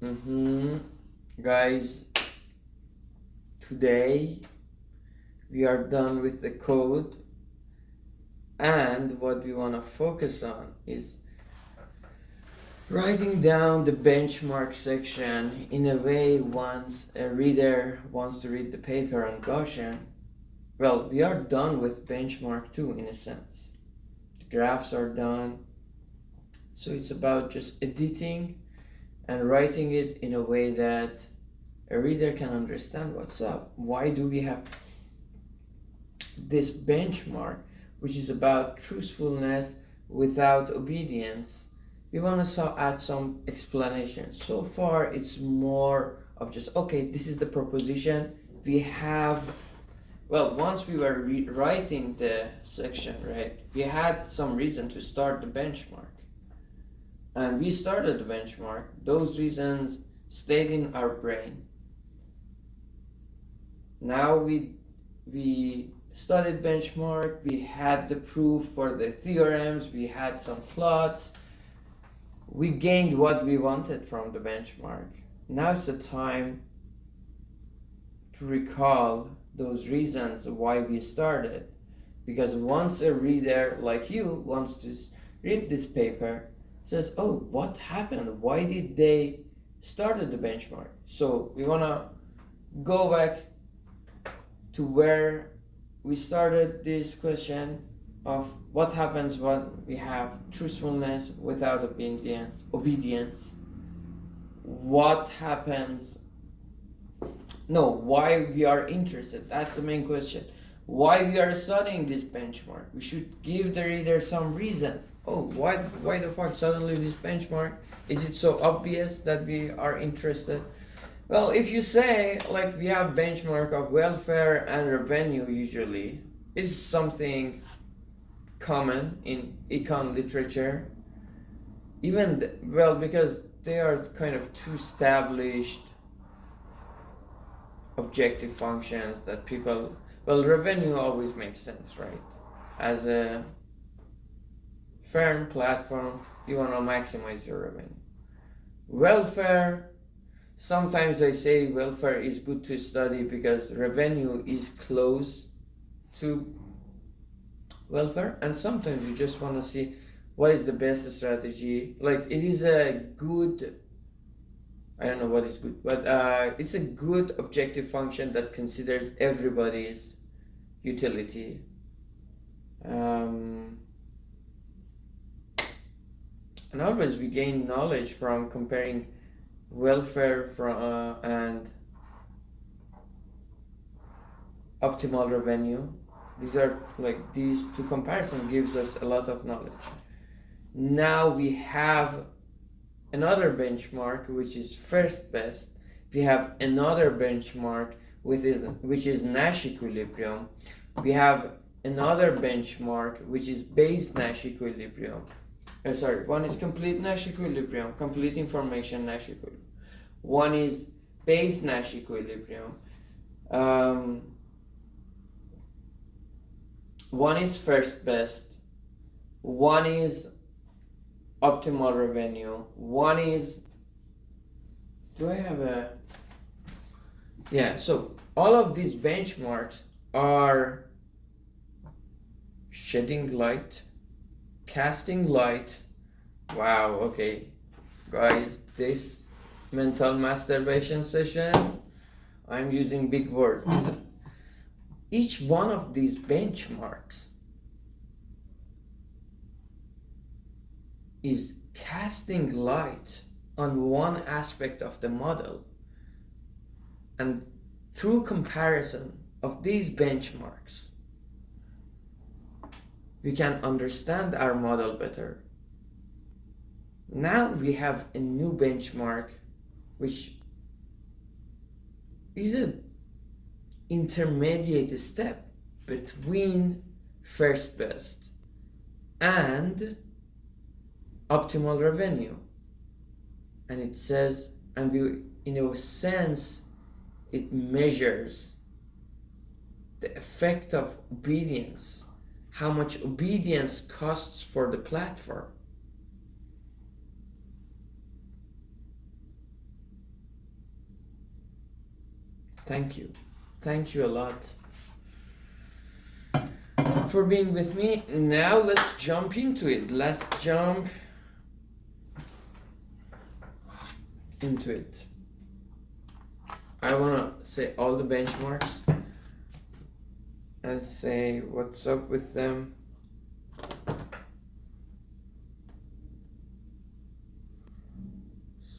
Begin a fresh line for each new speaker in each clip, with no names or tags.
Mm-hmm. Guys, today we are done with the code, and what we want to focus on is writing down the benchmark section in a way once a reader wants to read the paper on Gaussian. Well, we are done with benchmark 2 in a sense. The graphs are done, so it's about just editing and writing it in a way that a reader can understand what's up. Why do we have this benchmark, which is about truthfulness without obedience? We want to add some explanation. So far, it's more of just, okay, this is the proposition. We have, well, once we were writing the section, right, we had some reason to start the benchmark. And we started the benchmark. Those reasons stayed in our brain. Now we studied benchmark, we had the proof for the theorems, we had some plots, we gained what we wanted from the benchmark. Now it's the time to recall those reasons why we started. Because once a reader like you wants to read this paper, says, oh, what happened? Why did they started the benchmark? So we want to go back to where we started this question of what happens when we have truthfulness without obedience. What happens? No, why we are interested. That's the main question. Why we are studying this benchmark? We should give the reader some reason. Oh, why the fuck suddenly this benchmark? Is it so obvious that we are interested? Well, if you say, like, we have benchmark of welfare and revenue usually, is something common in econ literature. Even, well, because they are kind of two established objective functions that people, well, revenue always makes sense, right? As a firm platform, you want to maximize your revenue. Welfare, sometimes I say welfare is good to study because revenue is close to welfare, and sometimes you just want to see what is the best strategy. Like, it is a good, I don't know what is good, but it's a good objective function that considers everybody's utility. And always we gain knowledge from comparing welfare and optimal revenue. These two comparison gives us a lot of knowledge. Now we have another benchmark, which is first best. We have another benchmark which is Nash equilibrium. We have another benchmark which is base Nash equilibrium. One is complete Nash equilibrium, complete information Nash equilibrium. One is base Nash equilibrium. One is first best. One is optimal revenue. One is, do I have a, yeah, so all of these benchmarks are shedding light, casting light. Wow, okay, guys, this mental masturbation session, I'm using big words. Each one of these benchmarks is casting light on one aspect of the model, and through comparison of these benchmarks we can understand our model better. Now we have a new benchmark which is an intermediate step between first best and optimal revenue, and it says, and we, in a sense, it measures the effect of obedience, how much obedience costs for the platform. Thank you. Thank you a lot for being with me. Now let's jump into it. Let's jump into it. I want to say all the benchmarks and say what's up with them.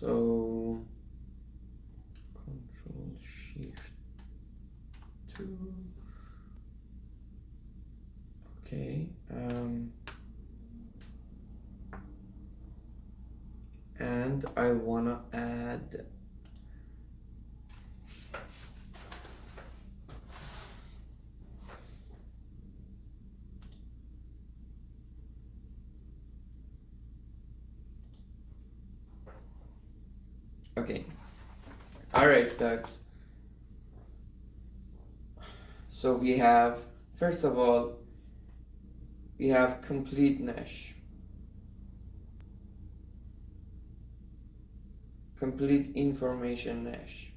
So Control Shift 2. Okay. And I wanna add okay. Alright, Doug. So we have, first of all, we have complete Nash. Complete information Nash.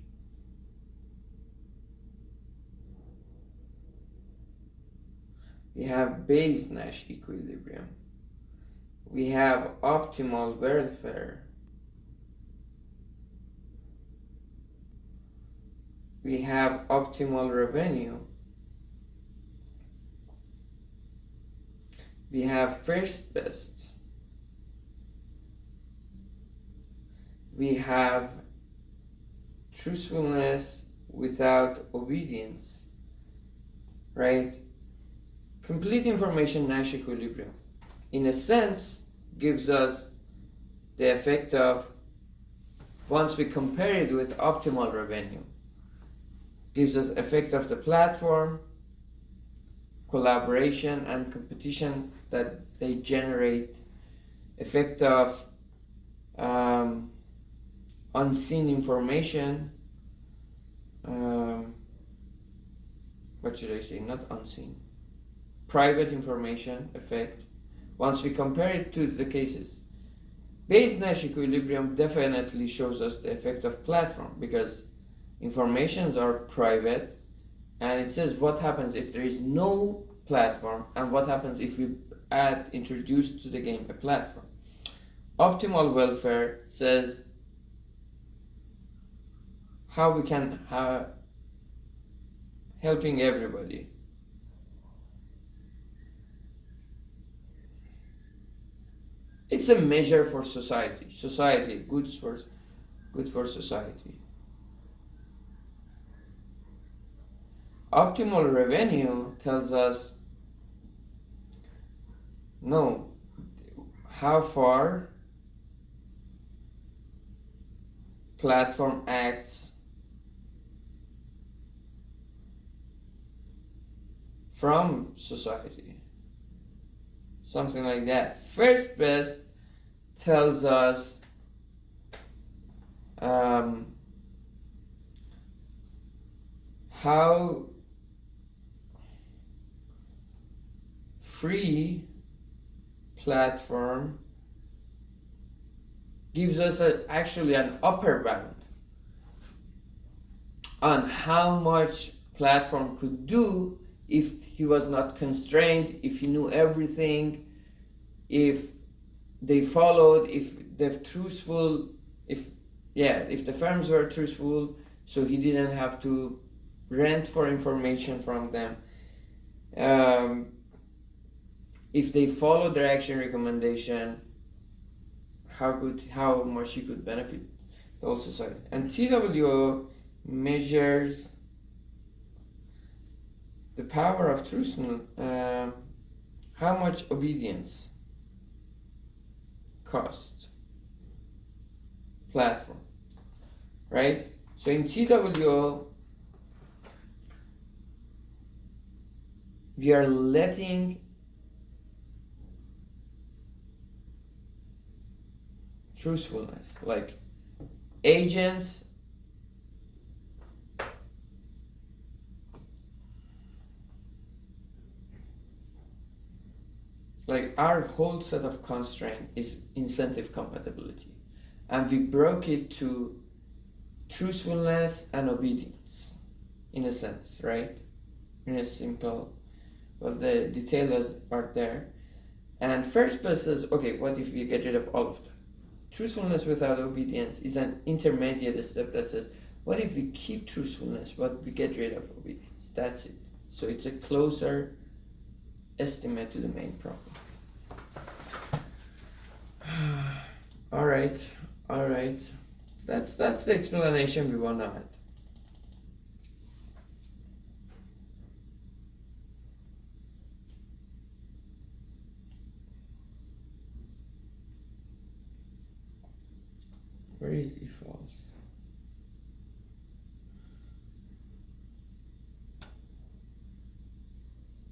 We have base Nash equilibrium. We have optimal welfare. We have optimal revenue. We have first best. We have truthfulness without obedience, right? Complete information Nash equilibrium, in a sense, gives us the effect of, once we compare it with optimal revenue, gives us effect of the platform, collaboration and competition that they generate, effect of unseen information, what should I say, not unseen, private information effect. Once we compare it to the cases, base Nash equilibrium definitely shows us the effect of platform, because informations are private, and it says what happens if there is no platform and what happens if we introduce to the game a platform. Optimal welfare says how we can helping everybody. It's a measure for society, good for society. Optimal revenue tells us how far platform acts from society, something like that. First best tells us how free platform gives us actually an upper bound on how much platform could do if he was not constrained, if he knew everything, if they followed, if they're truthful, if the firms were truthful, so he didn't have to rent for information from them. If they followed their action recommendation, how much he could benefit the whole society. And TWO measures the power of truthfulness, how much obedience cost platform, right? So in TWO, we are letting truthfulness, like agents like our whole set of constraint is incentive compatibility, and we broke it to truthfulness and obedience. in a sense, right? In a simple, well, the details are there. And first place says, okay, what if we get rid of all of them? Truthfulness without obedience is an intermediate step that says, what if we keep truthfulness but we get rid of obedience? That's it. So it's a closer estimate to the main problem. All right. That's the explanation we want to add. Where is if false?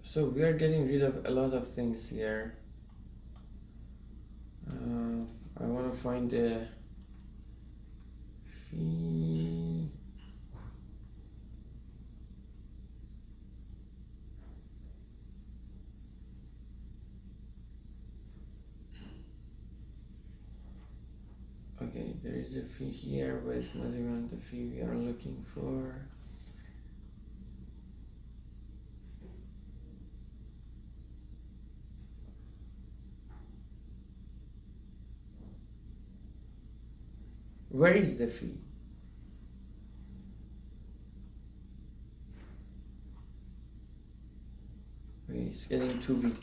So we are getting rid of a lot of things here. I want to find the fee. Okay, there is a fee here, but it's not even the fee we are looking for. Where is the fee? Okay, it's getting too big.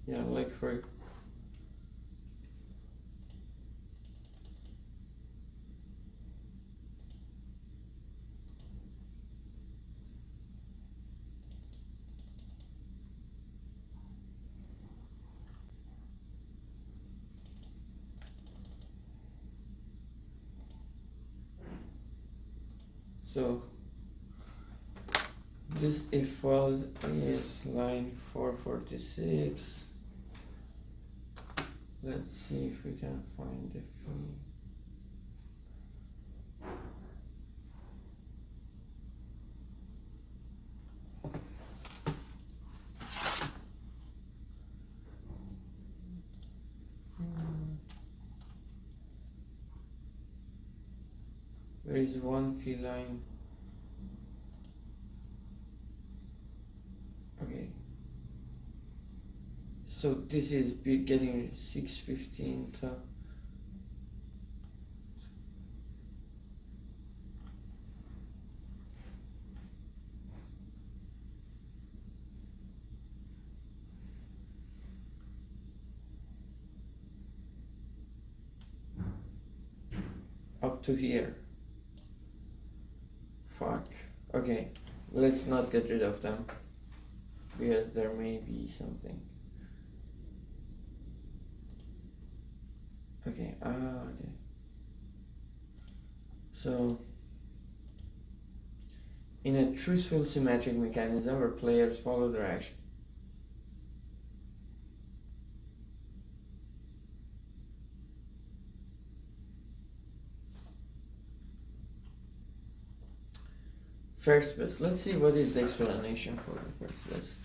Yeah, like for so this if false is line 446. Let's see if we can find the fee. There is one fee line. Okay. So this is getting 615 to up to here. Fuck. Okay, let's not get rid of them because there may be something. Okay, okay. So, in a truthful symmetric mechanism where players follow their action, first best. Let's see what is the explanation for the first best.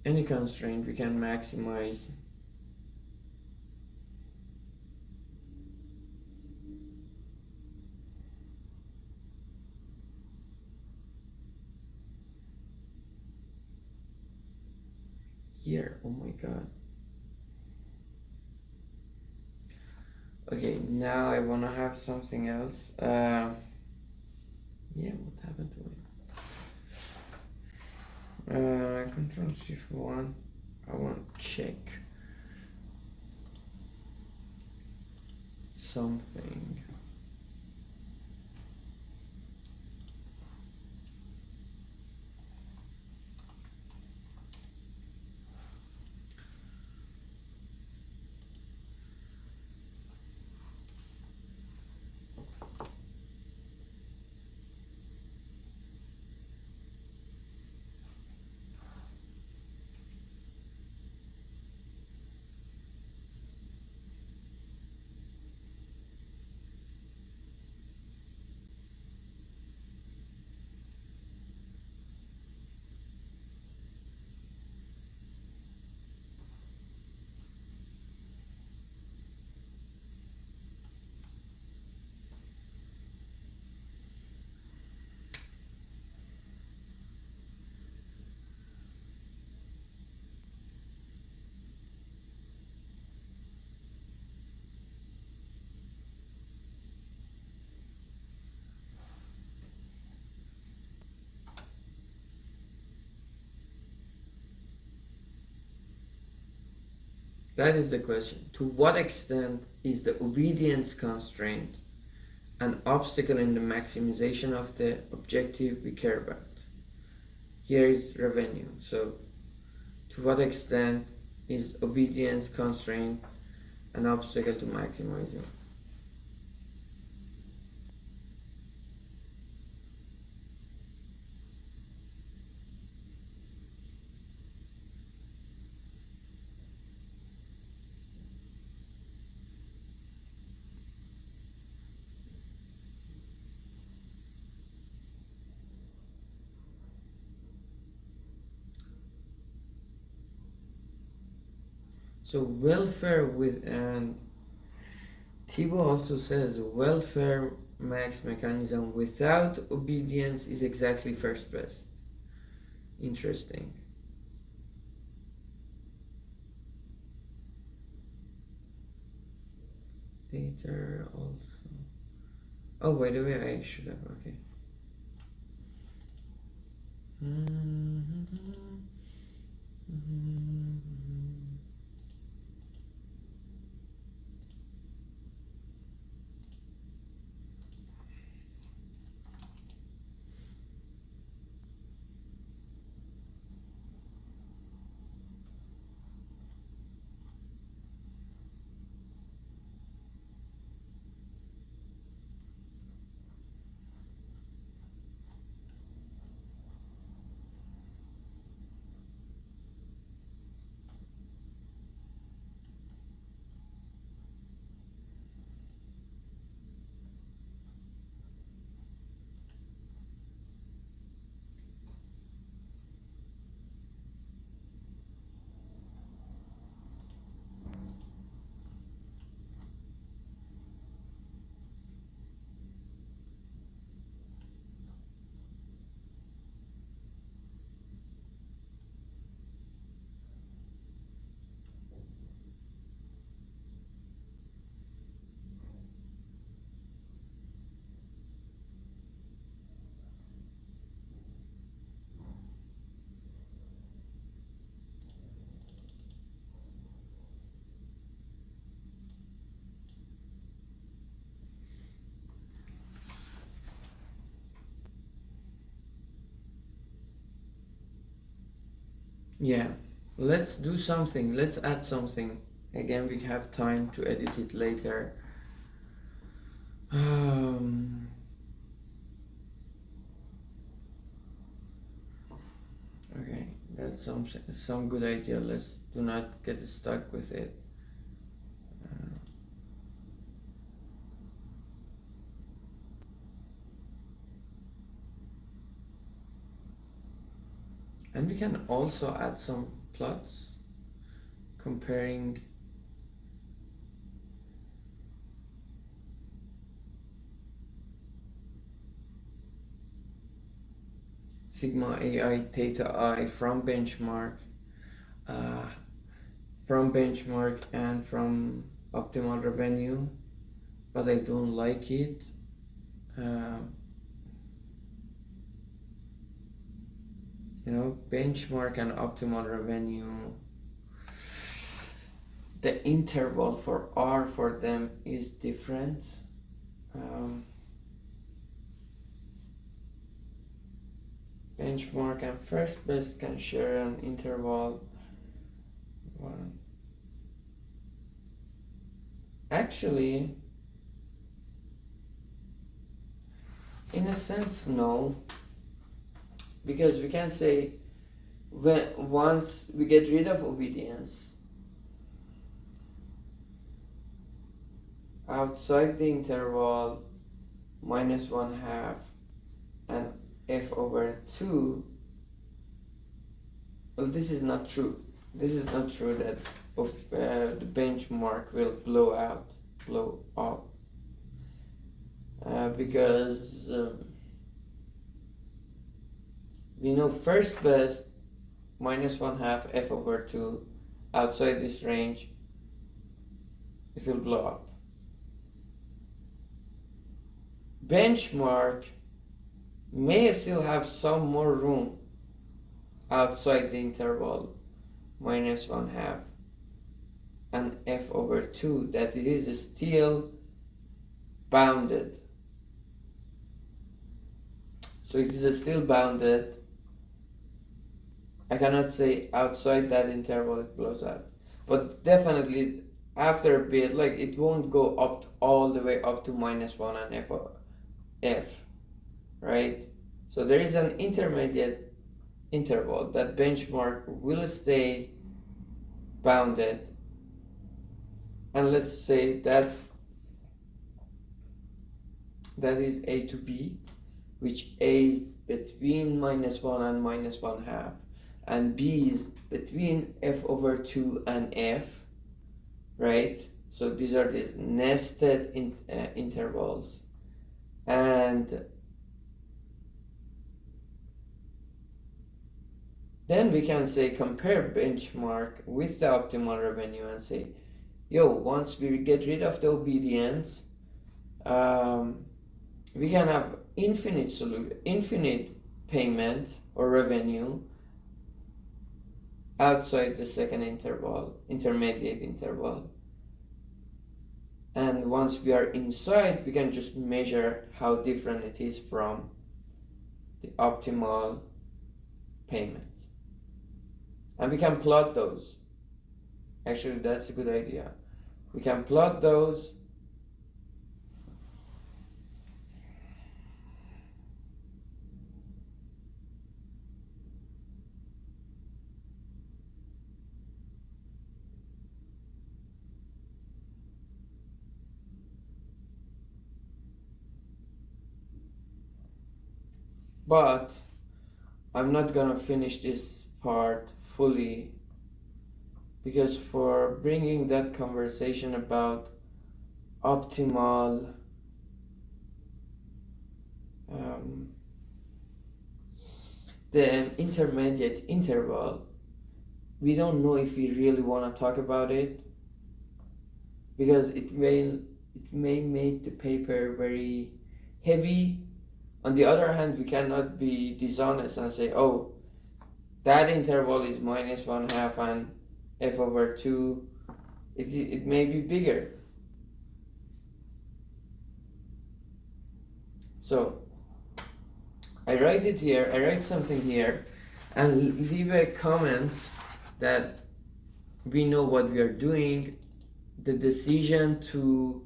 Any constraint we can maximize here. Oh my god. Okay, now I wanna have something else. Yeah, what happened to it? Control Shift 1. I want to check something. That is the question. To what extent is the obedience constraint an obstacle in the maximization of the objective we care about? Here is revenue. So, to what extent is obedience constraint an obstacle to maximizing? So welfare with, and Thibault also says welfare max mechanism without obedience is exactly first best. Interesting. Later also. Oh, by the way, I should have. Okay. Yeah, let's do something. Let's add something. Again, we have time to edit it later. Okay, that's some good idea. Let's do not get stuck with it. And we can also add some plots comparing sigma AI theta I from benchmark and from optimal revenue, but I don't like it. Benchmark and optimal revenue, the interval for R for them is different. Benchmark and first best can share an interval. One. Actually, in a sense, no, because we can say once we get rid of obedience, outside the interval minus 1/2 and f over 2. Well, this is not true. This is not true that the benchmark will blow up, because we know first best minus 1/2 f over 2, outside this range it will blow up. Benchmark may still have some more room outside the interval minus 1/2 and f over 2, that it is still bounded. So it is still bounded. I cannot say outside that interval it blows out, but definitely after a bit, like it won't go up all the way up to -1 and f, right? So there is an intermediate interval. That benchmark will stay bounded, and let's say that is a to b, which a is between -1 and -1/2, and b is between f over 2 and f, right? So these are these nested intervals, and then we can say compare benchmark with the optimal revenue and say, yo, once we get rid of the obedience, we can have infinite payment or revenue outside the second intermediate interval. And once we are inside, we can just measure how different it is from the optimal payment. And we can plot those. Actually, that's a good idea. We can plot those. But I'm not gonna finish this part fully, because for bringing that conversation about optimal the intermediate interval, we don't know if we really want to talk about it, because it may make the paper very heavy. On the other hand, we cannot be dishonest and say, oh, that interval is -1/2 and f over 2, it may be bigger. So I write it here, I write something here, and leave a comment that we know what we are doing. The decision to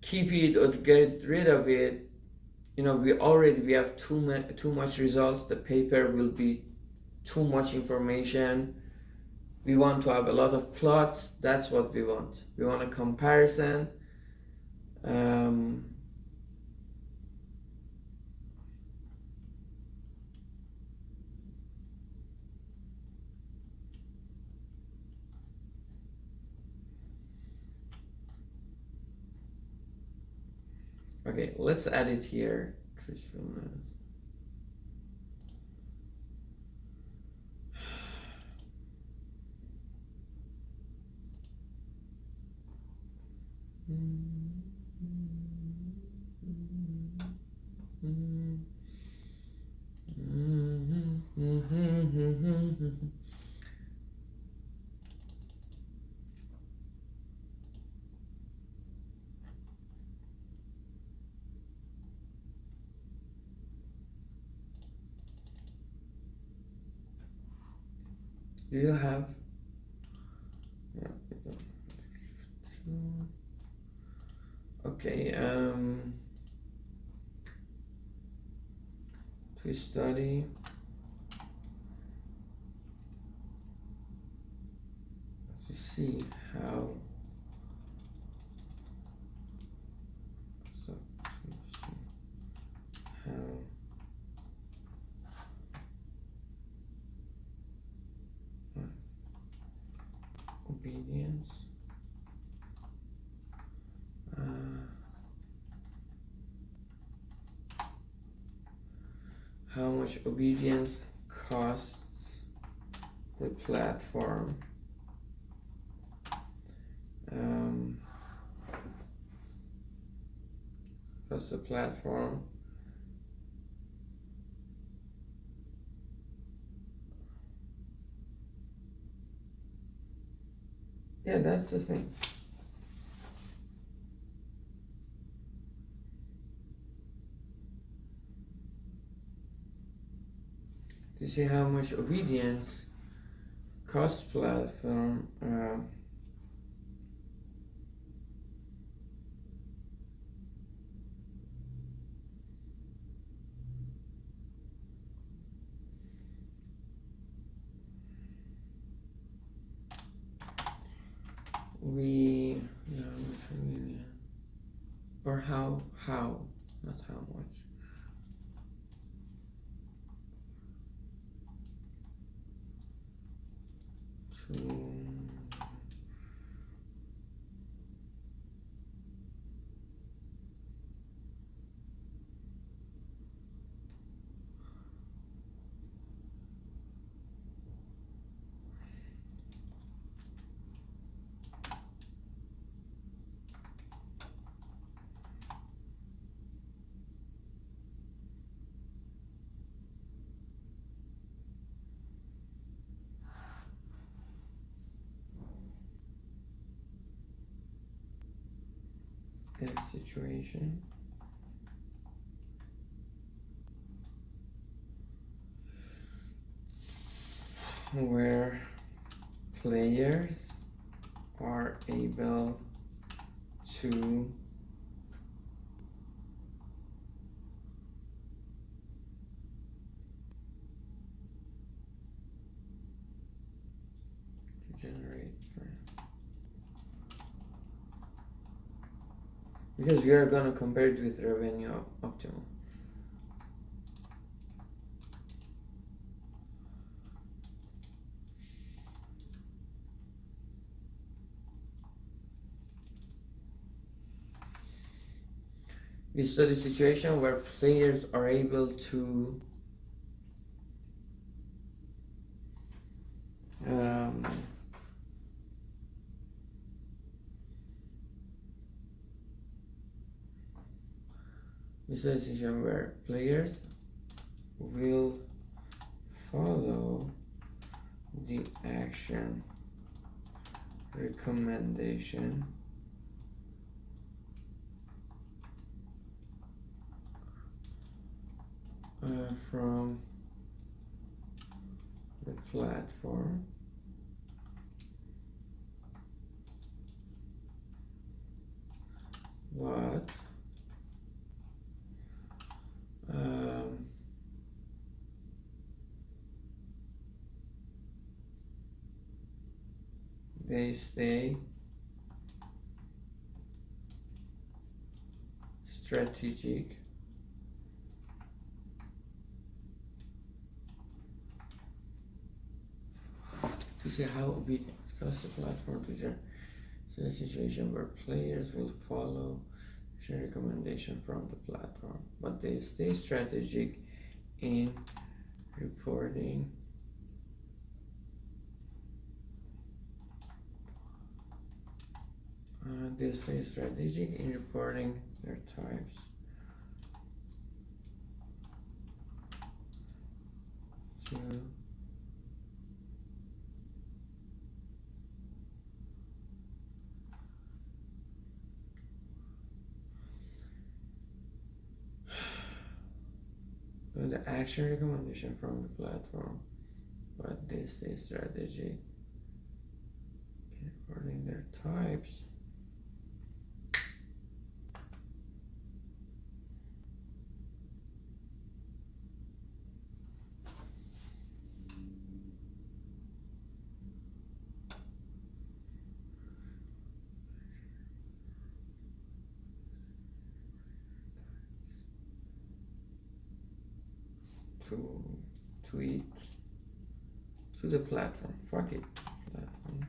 keep it or to get rid of it, we have too much results. The paper will be too much information. We want to have a lot of plots. That's what we want. We want a comparison. Okay, let's add it here. Truthfulness. Do you have? Yeah. Okay. To study. To see how. So to see how. Obedience. How much obedience costs the platform? Costs the platform. Yeah, that's the thing. To see how much obedience cost platform we or how not how much. So a situation where players are able to generate, because we are gonna compare it with revenue optimal. We study situation where players are able to we study a situation where players will follow the action recommendation from the platform, but they stay strategic to see how obedience costs the platform to share. So a situation where players will follow action recommendation from the platform, but they stay strategic in reporting they stay strategic in reporting their types to the action recommendation from the platform, but they stay strategic in reporting their types to tweet to the platform. Fuck it, platform.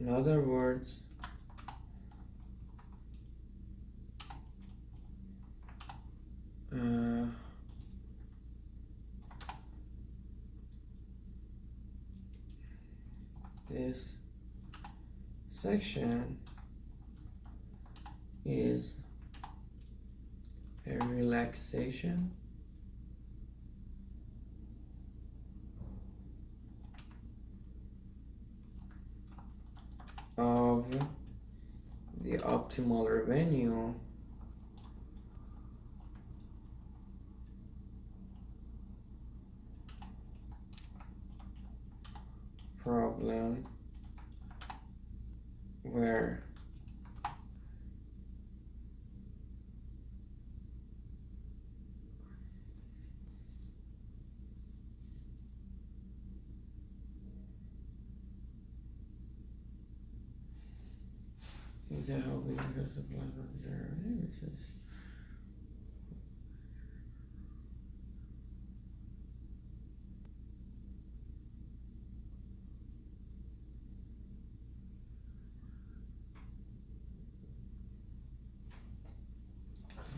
In other words, this section is a relaxation of the optimal revenue problem where is that how we discuss the plasma derivative?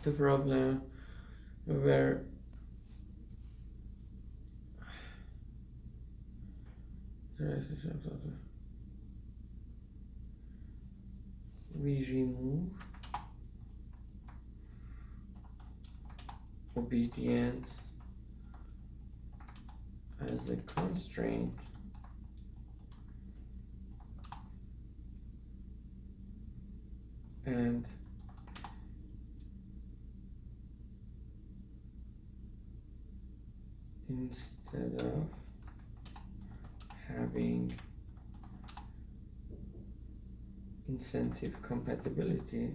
The problem where we remove obedience as a constraint and instead of having incentive compatibility,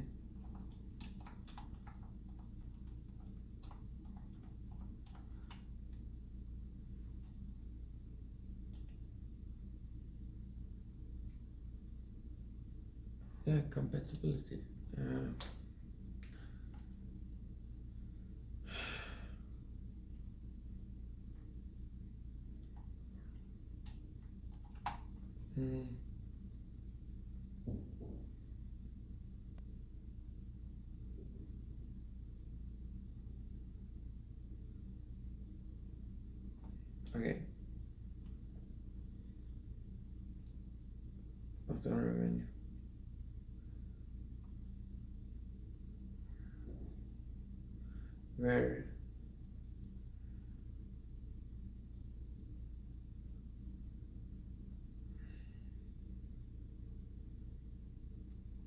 compatibility. Okay. Of the revenue. Where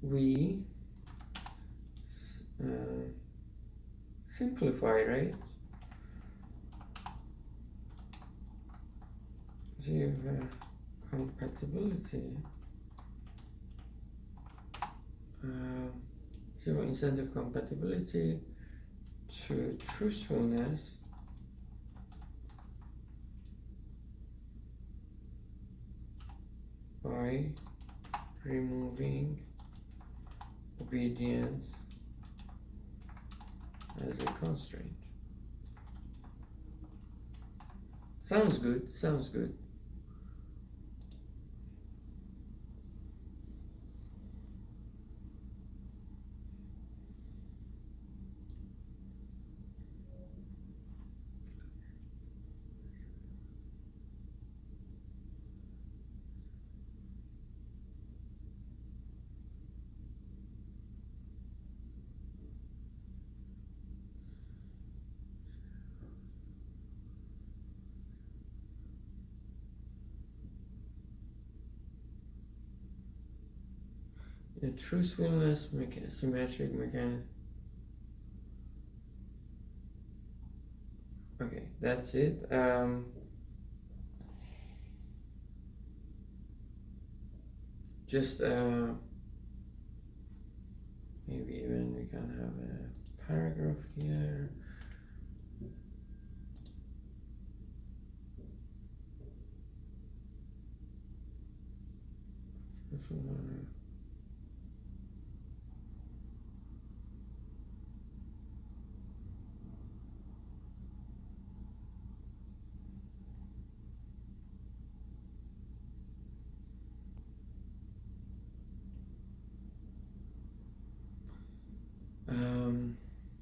we simplify, right? Give compatibility, zero incentive compatibility to truthfulness by removing obedience as a constraint. Sounds good, sounds good. The truthfulness symmetric mechanism. Okay, that's it. Just maybe even we can have a paragraph here.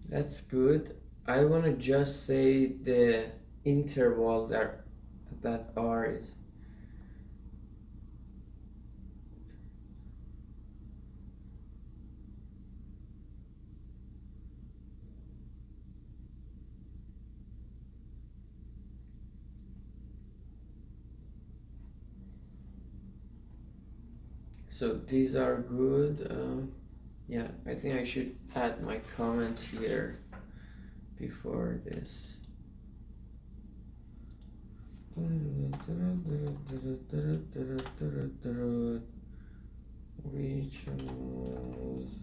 That's good. I want to just say the interval that R is. So these are good. Yeah, I think I should add my comment here before this. We chose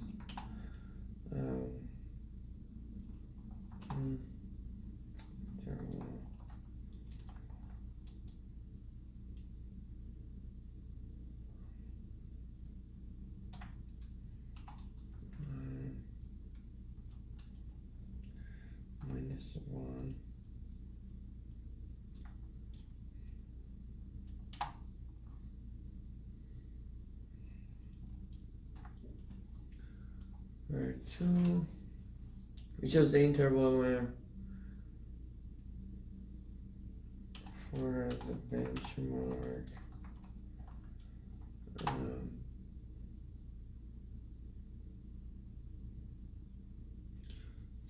interval. -1. Where 2. We chose the interval where for the benchmark.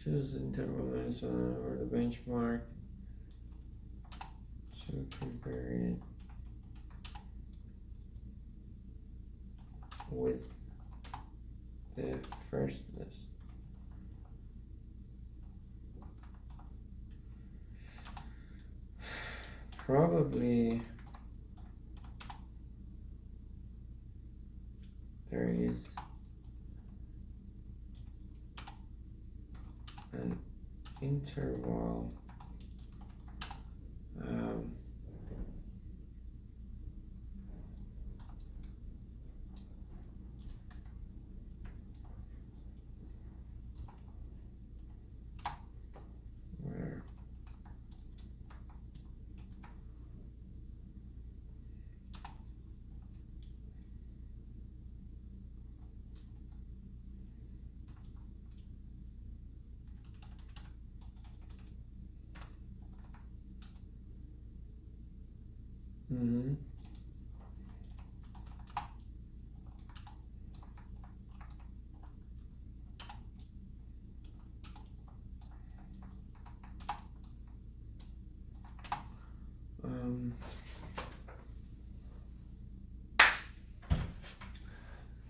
Choose the interval minus 1 or the benchmark to compare it with the first list. Probably there is an interval where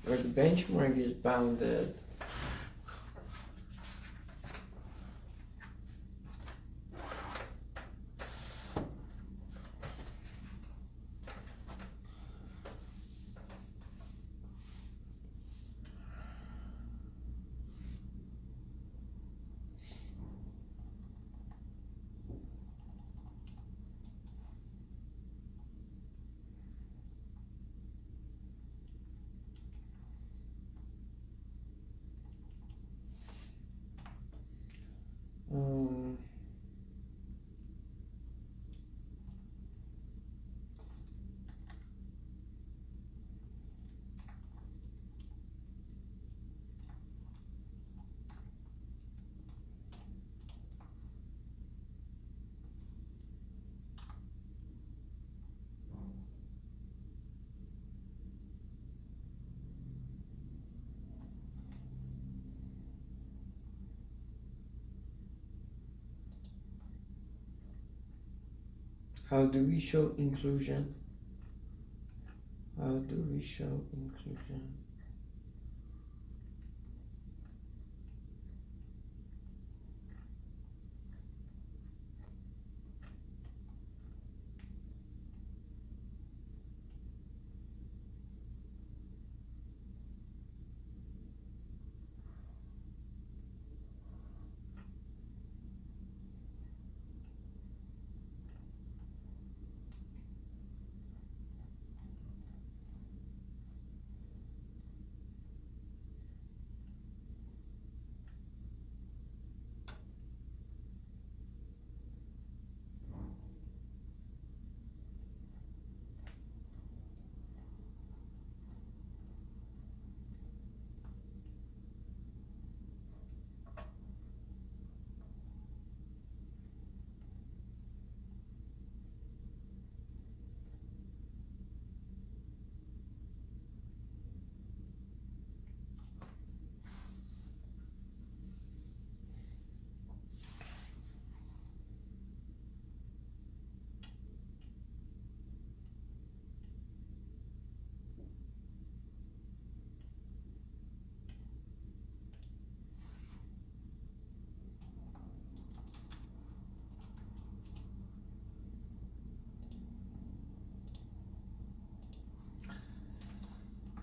where the benchmark is bounded How do we show inclusion? How do we show inclusion?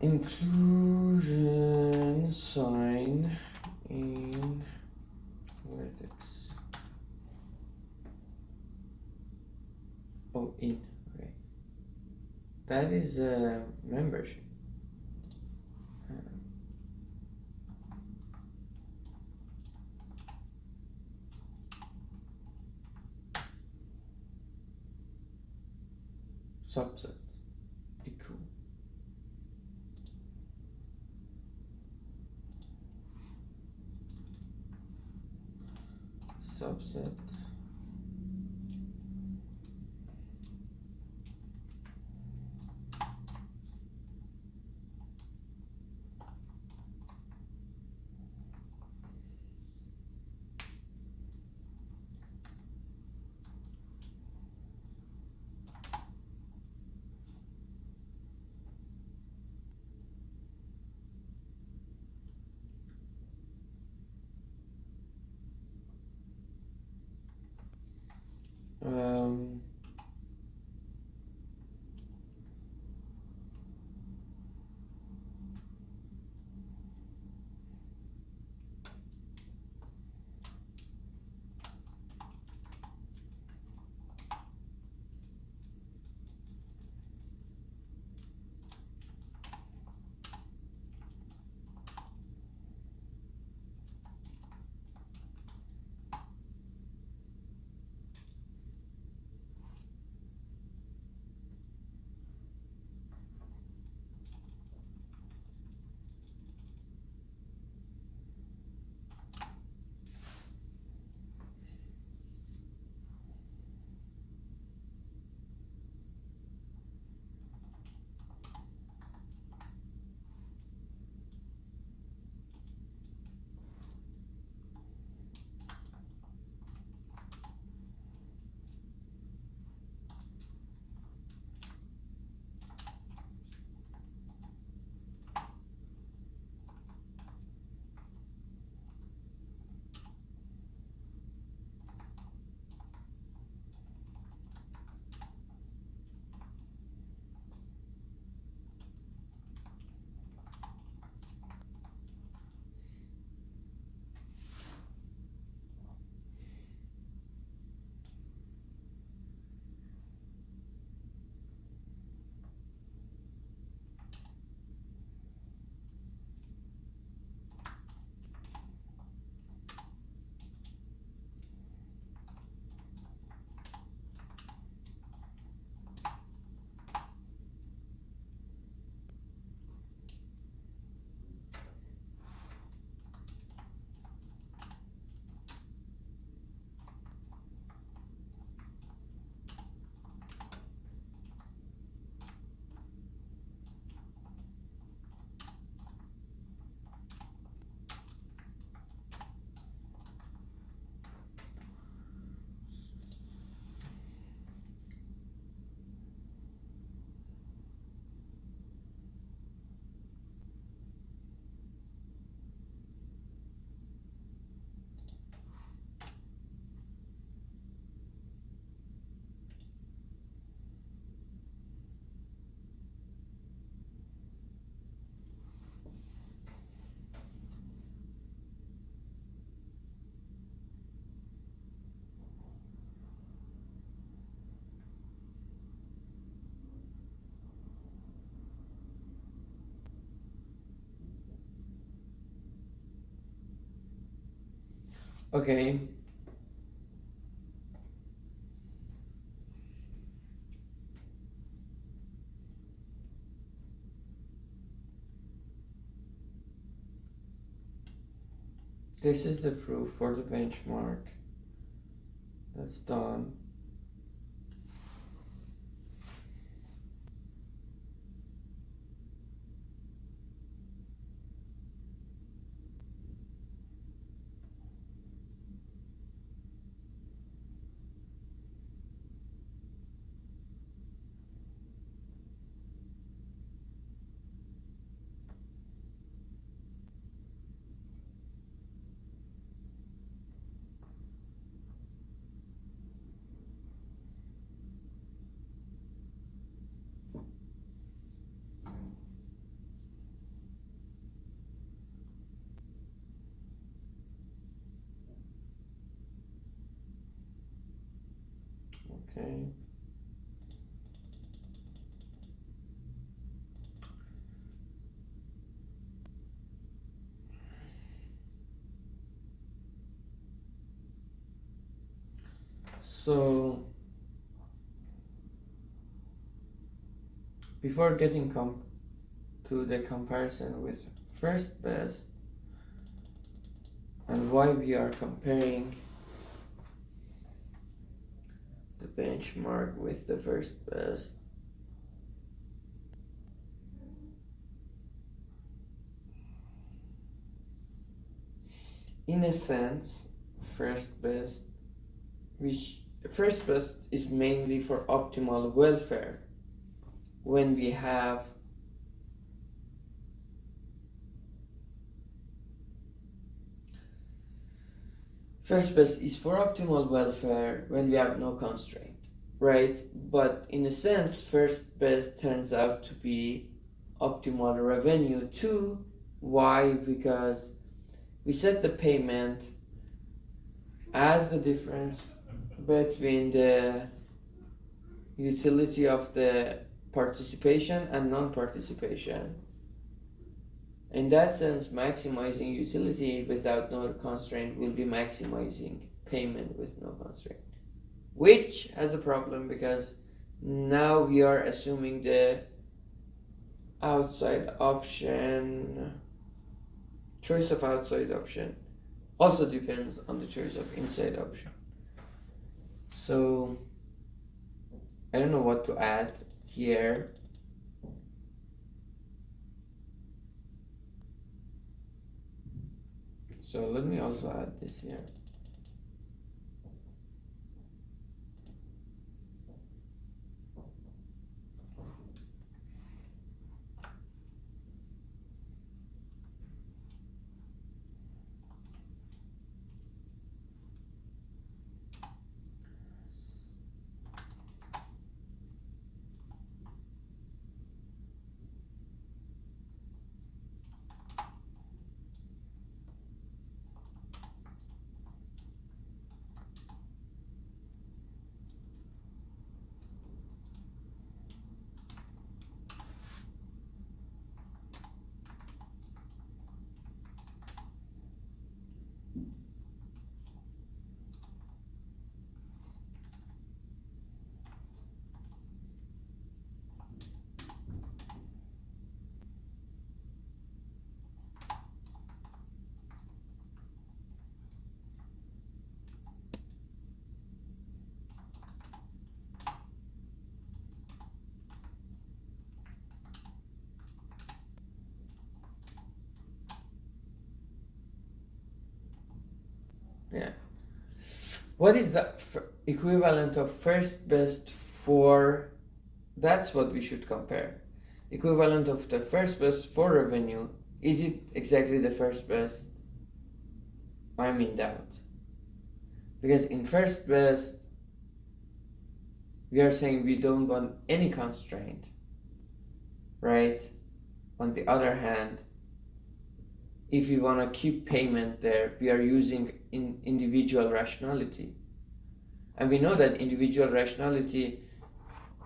Inclusion sign in analytics. Oh, in. Okay. That is a membership. Subset equal. Subset um, okay. This is the proof for the benchmark. That's done. Okay. So before getting to the comparison with first best and why we are comparing the benchmark with the first best, in a sense, first best, which first best is mainly for optimal welfare. When we have first best is for optimal welfare when we have no constraint, right? But in a sense, first best turns out to be optimal revenue too. Why? Because we set the payment as the difference between the utility of the participation and non-participation. In that sense, maximizing utility without no constraint will be maximizing payment with no constraint, which has a problem because now we are assuming the outside option, choice of outside option also depends on the choice of inside option. So I don't know what to add here. So let me also add this here. Yeah. What is the equivalent of first best for? That's what we should compare. Equivalent of the first best for revenue. Is it exactly the first best? I'm in doubt. Because in first best, we are saying we don't want any constraint, right? On the other hand, if we want to keep payment there, we are using individual rationality. And we know that individual rationality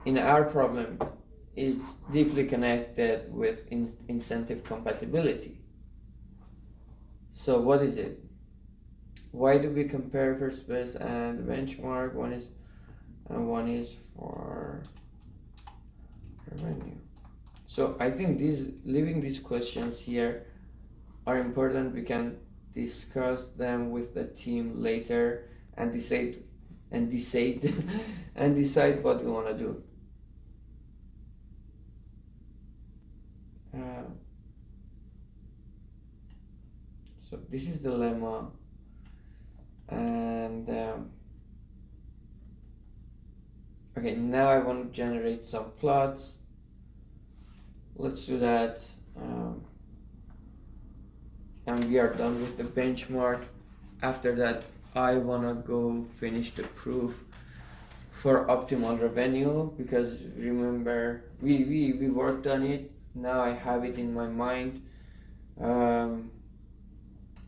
in our problem is deeply connected with incentive compatibility. So what is it? Why do we compare first best and the benchmark? One is for revenue. So I think leaving these questions here are important. We can discuss them with the team later and decide and decide what we want to do. So this is the lemma, and okay, now I want to generate some plots. Let's do that, and we are done with the benchmark. After that, I want to go finish the proof for optimal revenue, because remember we worked on it. Now I have it in my mind,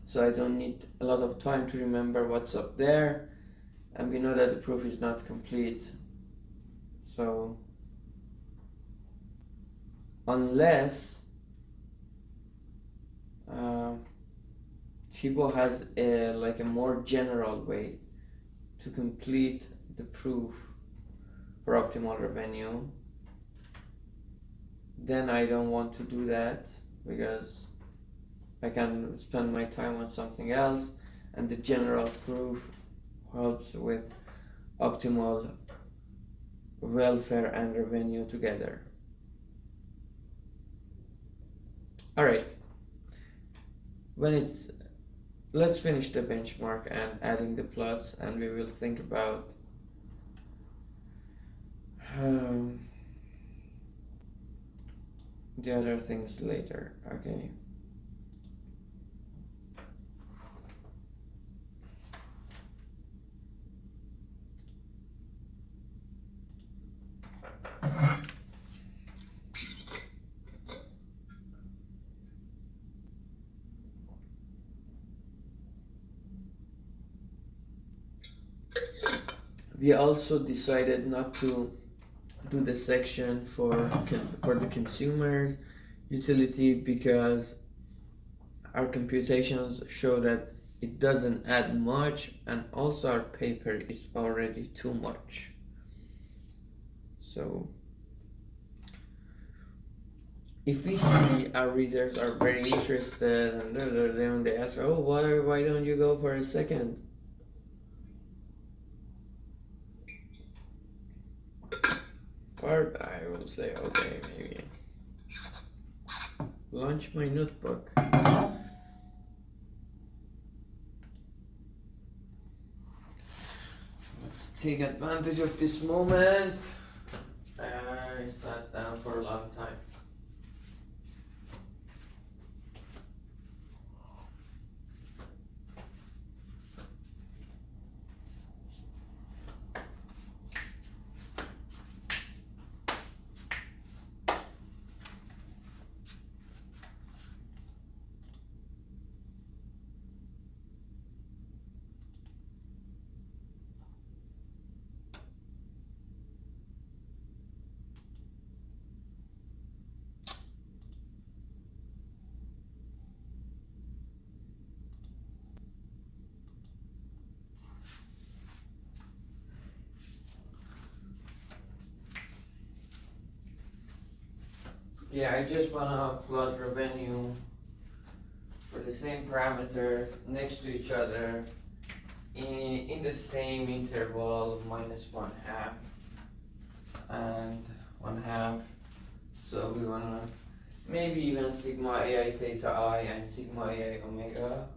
so I don't need a lot of time to remember what's up there, and we know that the proof is not complete So unless Chibo has a more general way to complete the proof for optimal revenue, then I don't want to do that because I can spend my time on something else, and the general proof helps with optimal welfare and revenue together. Alright, let's finish the benchmark and adding the plots, and we will think about the other things later. Okay. We also decided not to do the section for the consumer utility because our computations show that it doesn't add much, and also our paper is already too much. So if we see our readers are very interested and then they ask, oh, why don't you go for a second? Or I will say, okay, maybe launch my notebook. Let's take advantage of this moment. I sat down for a long time. Yeah, I just wanna plot revenue for the same parameters next to each other in the same interval, minus 1/2 and 1/2. So we wanna maybe even sigma AI theta I and sigma AI omega,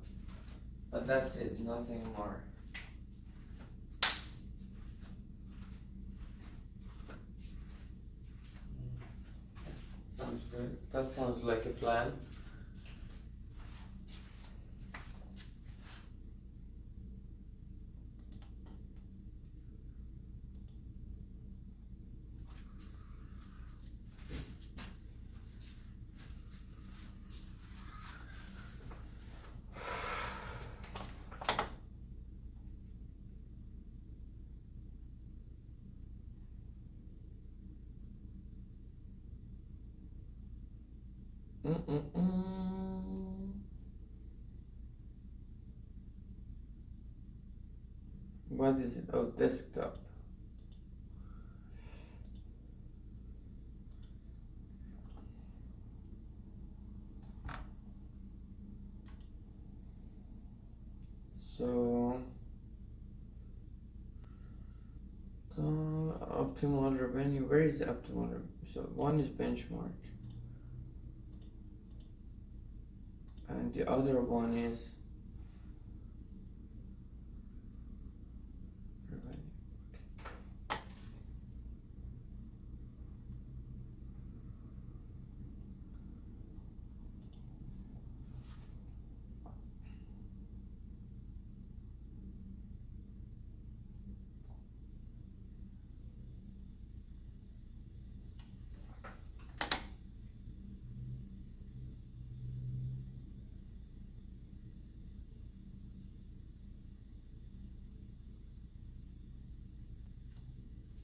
but that's it, nothing more. Sounds good. That sounds like a plan. What is it? Oh, desktop. So optimal revenue. Where is the optimal revenue? So one is benchmark, and the other one is revenue.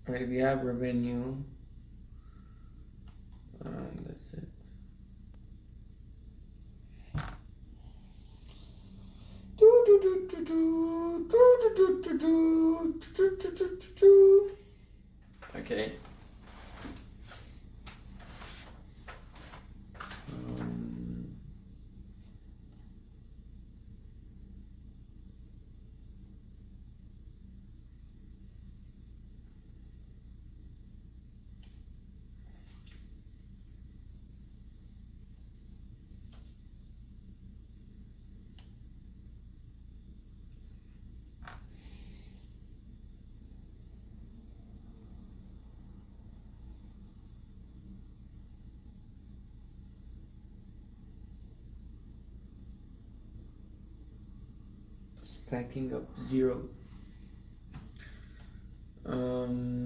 Right, we have revenue, and that's it. Okay. Um, Stacking up 0. Um,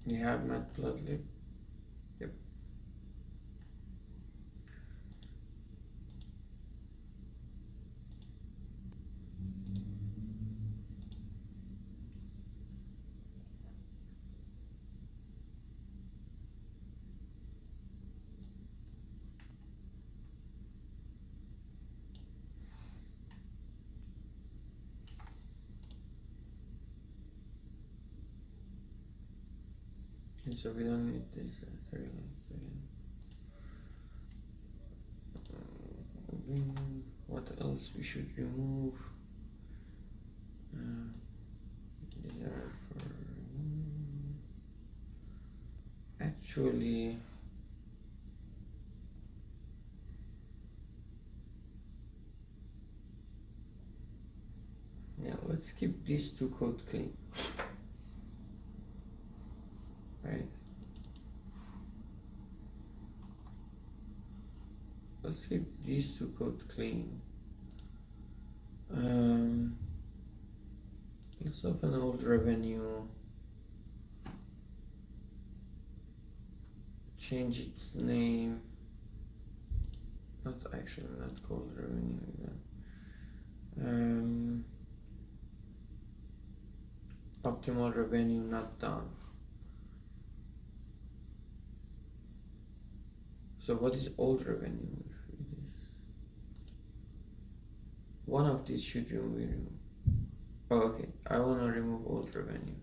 we have Matplotlib. Yep. And so we don't need this 3 lines again. What else we should remove? These are for actually. Yeah, let's keep these 2 code clean. Right. Let's keep these 2 code clean. Let's open old revenue. Change its name. Not called revenue again. Optimal revenue not done. So what is old revenue? One of these should remove. Oh, okay. I want to remove old revenue.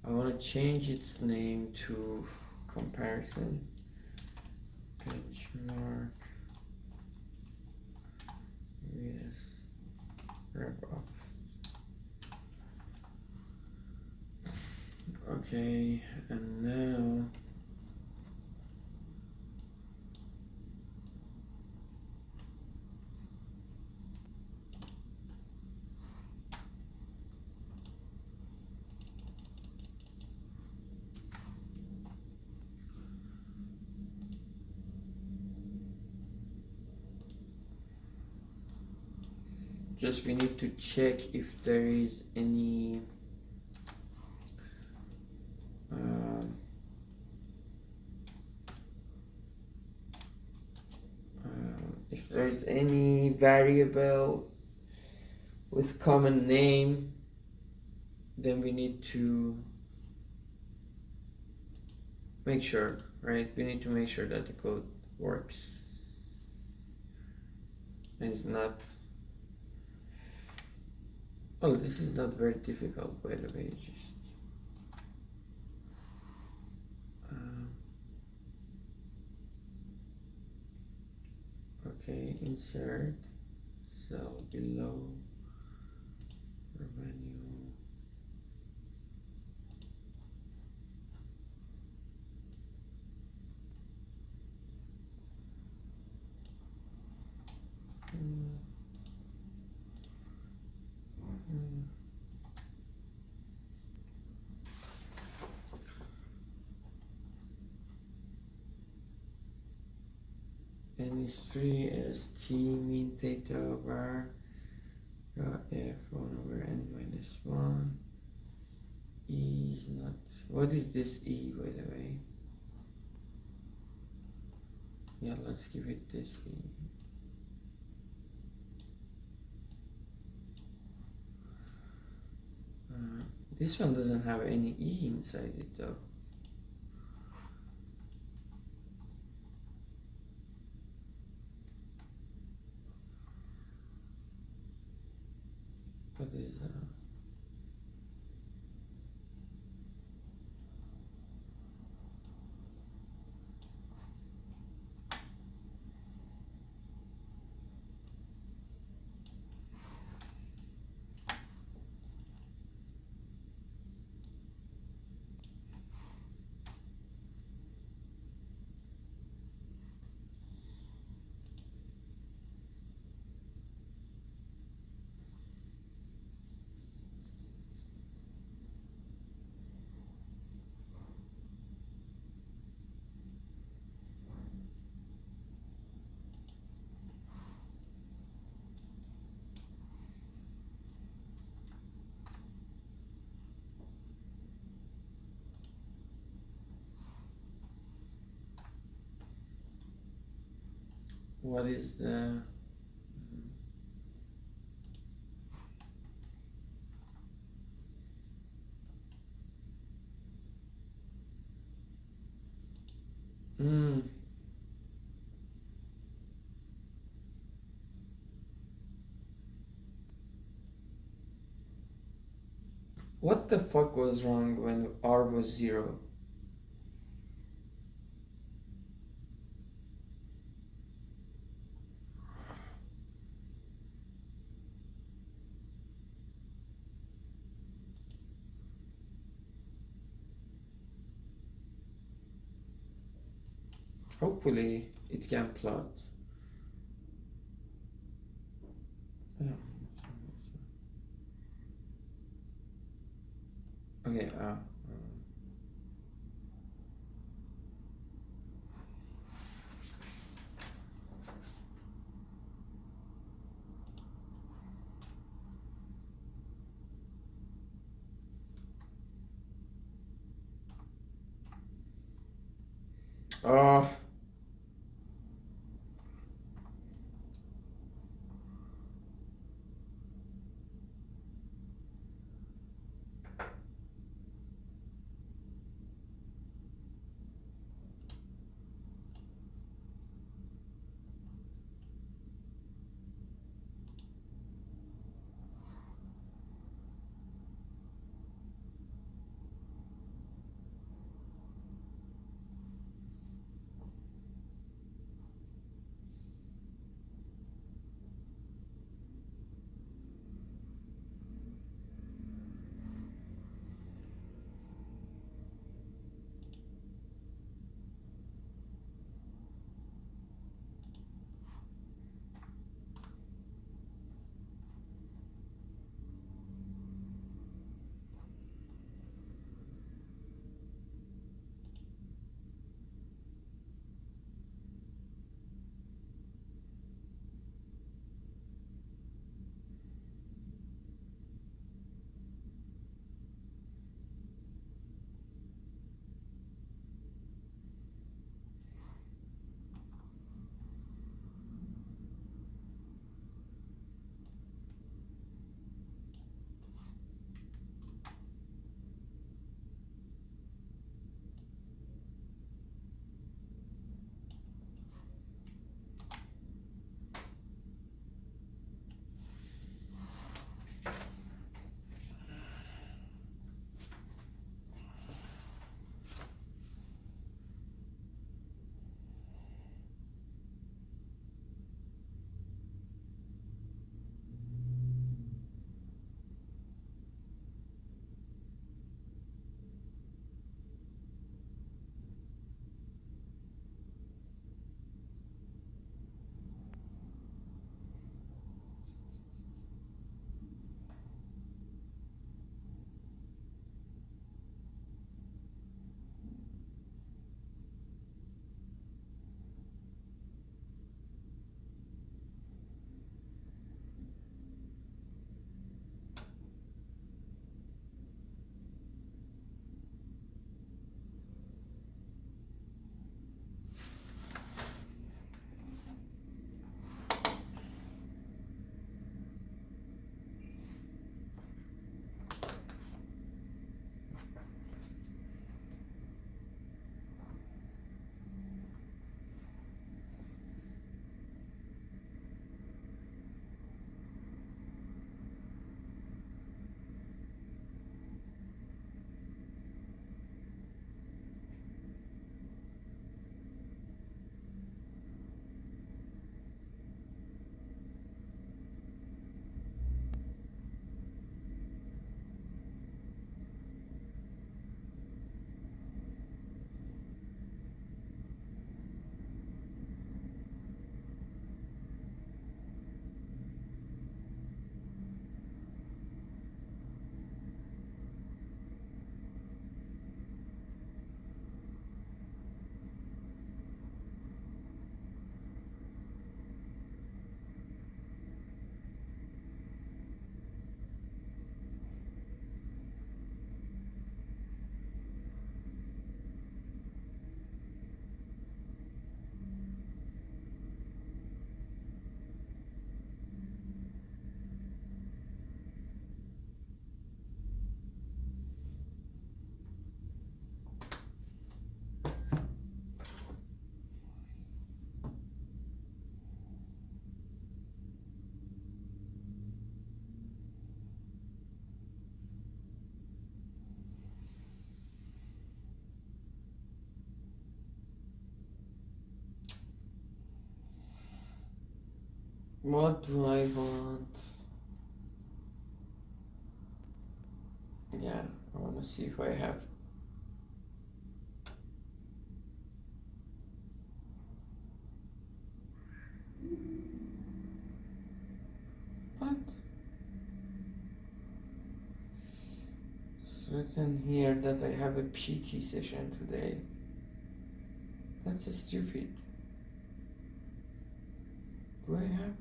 I want to change its name to comparison benchmark. Yes. Wrap up. Okay, and now just we need to check if there is any if there is any variable with common name, then we need to make sure, right? We need to make sure that the code works and it's not. Oh, this is not very difficult, by the way. Just okay, insert cell below revenue. N is 3 st mean theta var f1 over n minus 1 is not. What is this e, by the way? Yeah, let's give it this e. This one doesn't have any e inside it though. What is that? What is the what the fuck was wrong when r was 0? Hopefully it can plot. Yeah. Okay, oh, What do I want? Yeah, I want to see if I have. What? It's written here that I have a PT session today. That's stupid. Do I have?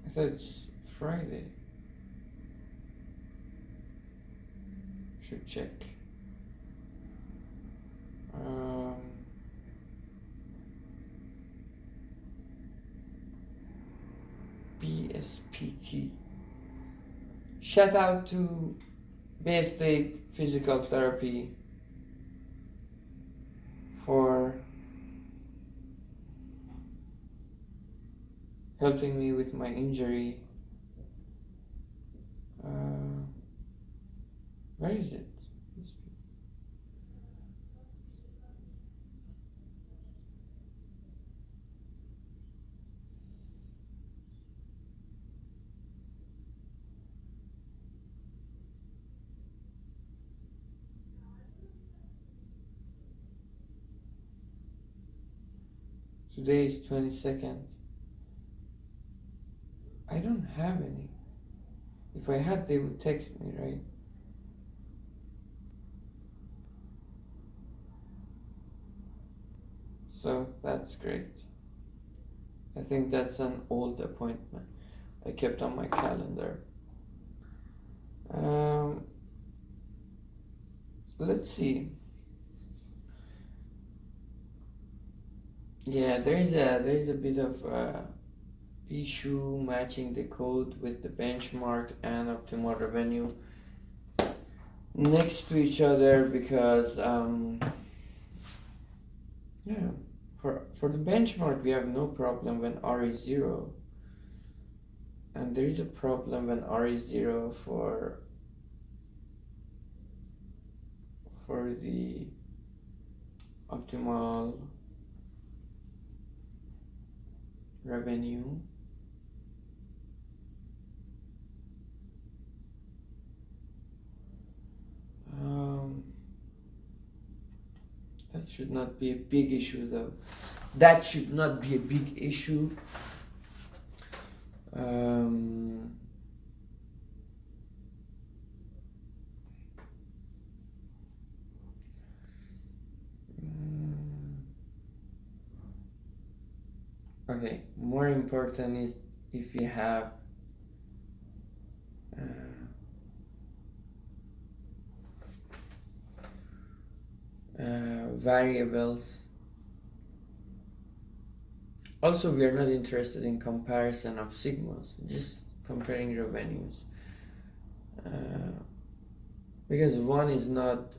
I thought it's Friday. Should check. BSPT. Shout out to Bay State Physical Therapy for helping me with my injury. Where is it? Today is 22nd. I don't have any. If I had, they would text me, right? So that's great. I think that's an old appointment I kept on my calendar. Let's see. Yeah, there's a bit of issue matching the code with the benchmark and optimal revenue next to each other because yeah, for the benchmark we have no problem when R is 0, and there is a problem when R is 0 for the optimal revenue. That should not be a big issue though. That should not be a big issue. Okay, more important is if you have variables. Also, we are not interested in comparison of sigmas, just comparing revenues. Because one is not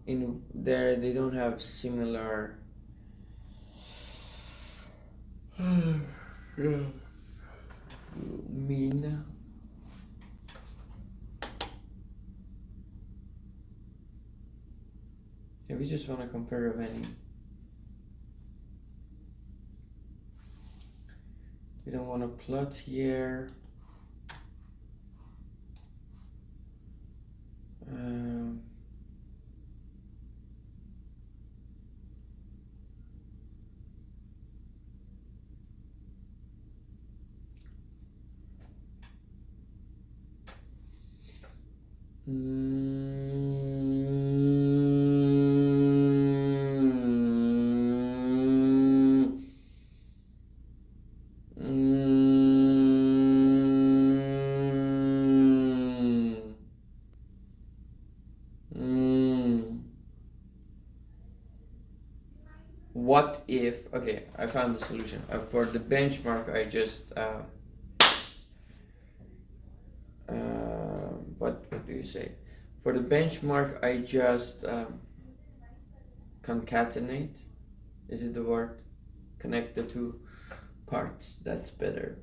in there, they don't have similar mean. Yeah, we just want to compare revenue. We don't want to plot here. What if, okay, I found the solution. For the benchmark, I just, what do you say? For the benchmark, I just concatenate. Is it the word? Connect the two parts. That's better.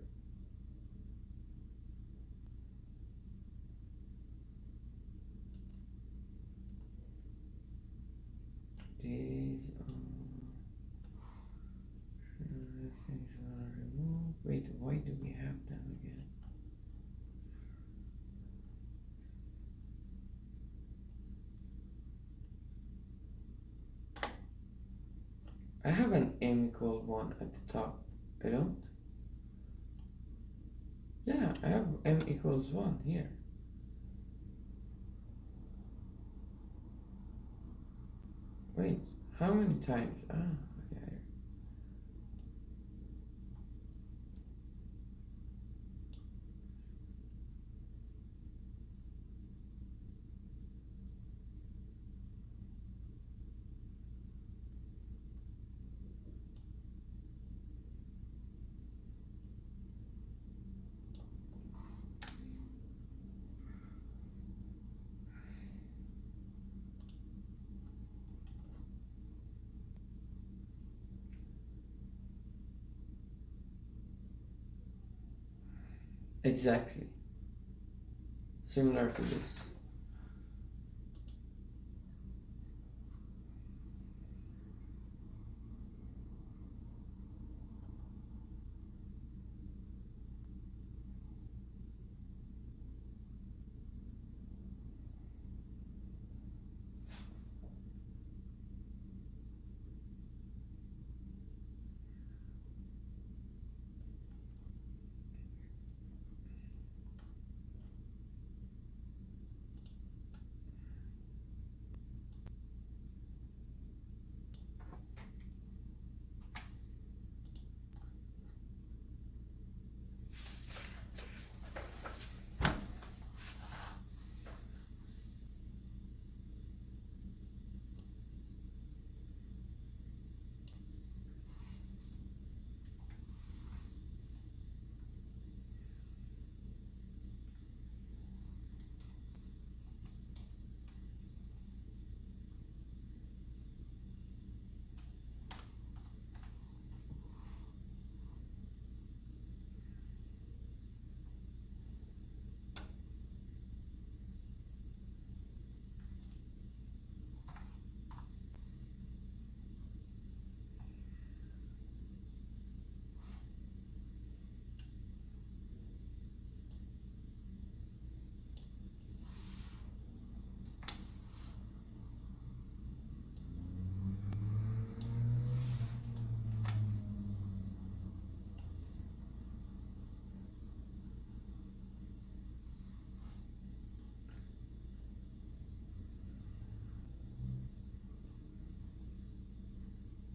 things are removed. Wait, why do we have them again? I have an m equal 1 at the top. I don't? Yeah, I have m equals 1 here. Wait, how many times? Ah, okay. Exactly. Similar to this.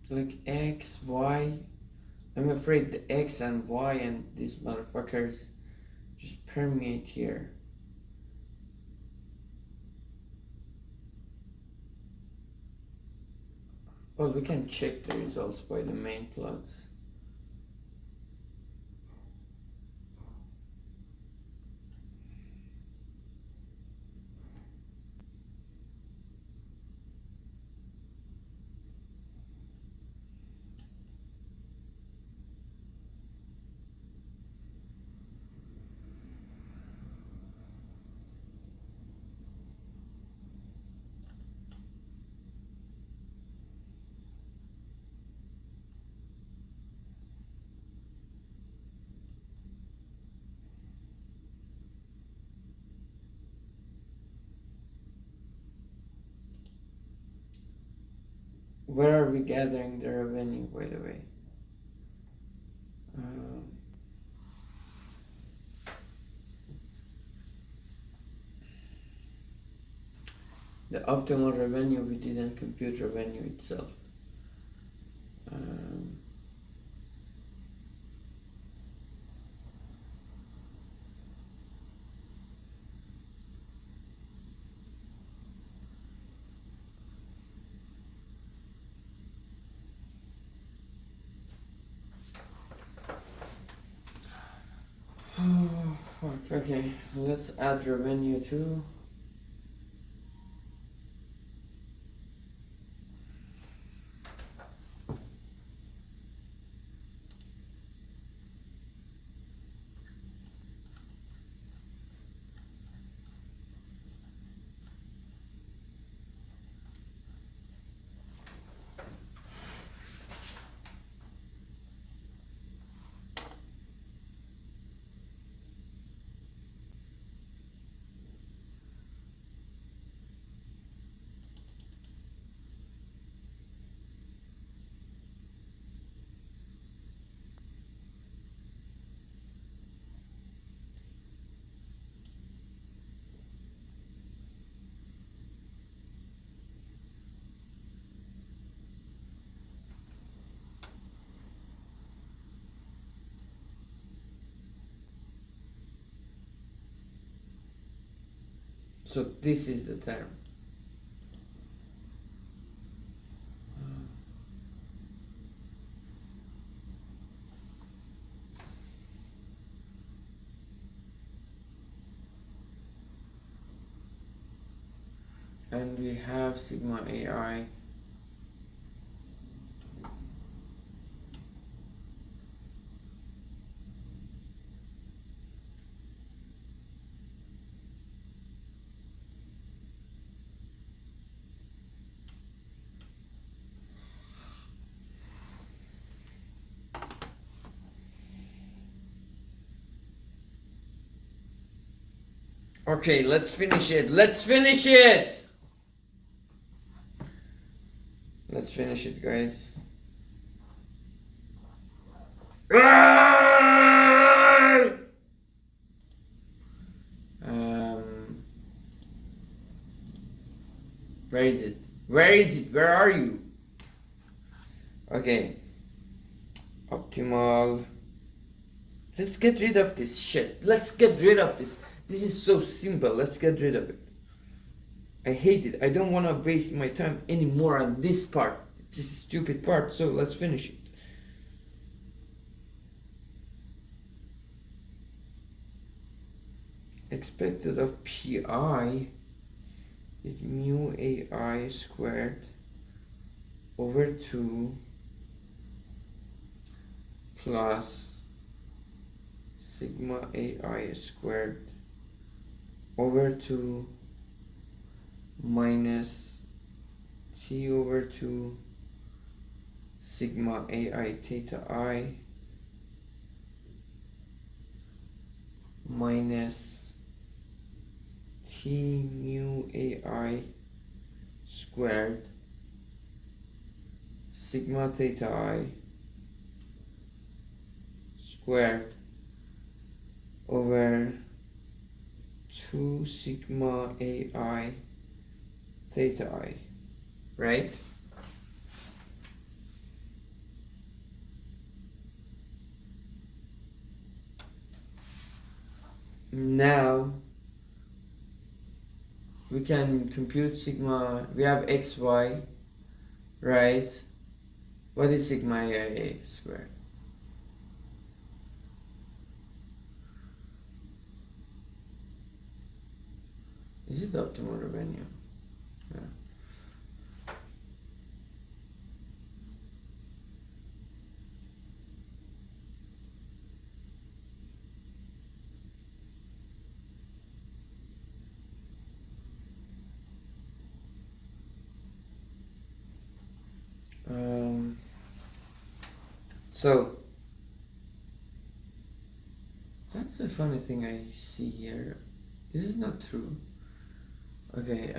Like X, Y. I'm afraid the X and Y and these motherfuckers just permeate here. Well, we can check the results by the main plots. Where are we gathering the revenue, by the way? The optimal revenue, we didn't compute revenue itself. Oh, fuck. Okay, let's add revenue too. So this is the term. And we have sigma AI. Okay, let's finish it. Let's finish it! Let's finish it, guys. Where is it? Where is it? Where are you? Okay. Optimal. Let's get rid of this shit. Let's get rid of this. This is so simple. Let's get rid of it. I hate it. I don't want to waste my time anymore on this part. This stupid part. So let's finish it. Expected of pi is mu ai squared over 2 plus sigma ai squared over 2 minus t over 2 sigma ai theta I minus t mu ai squared sigma theta I squared over 2 sigma ai theta I, right? Now we can compute sigma. We have xy, right? What is sigma ai squared? Is it optimal revenue? Yeah. So that's a funny thing I see here. This is not true. Okay,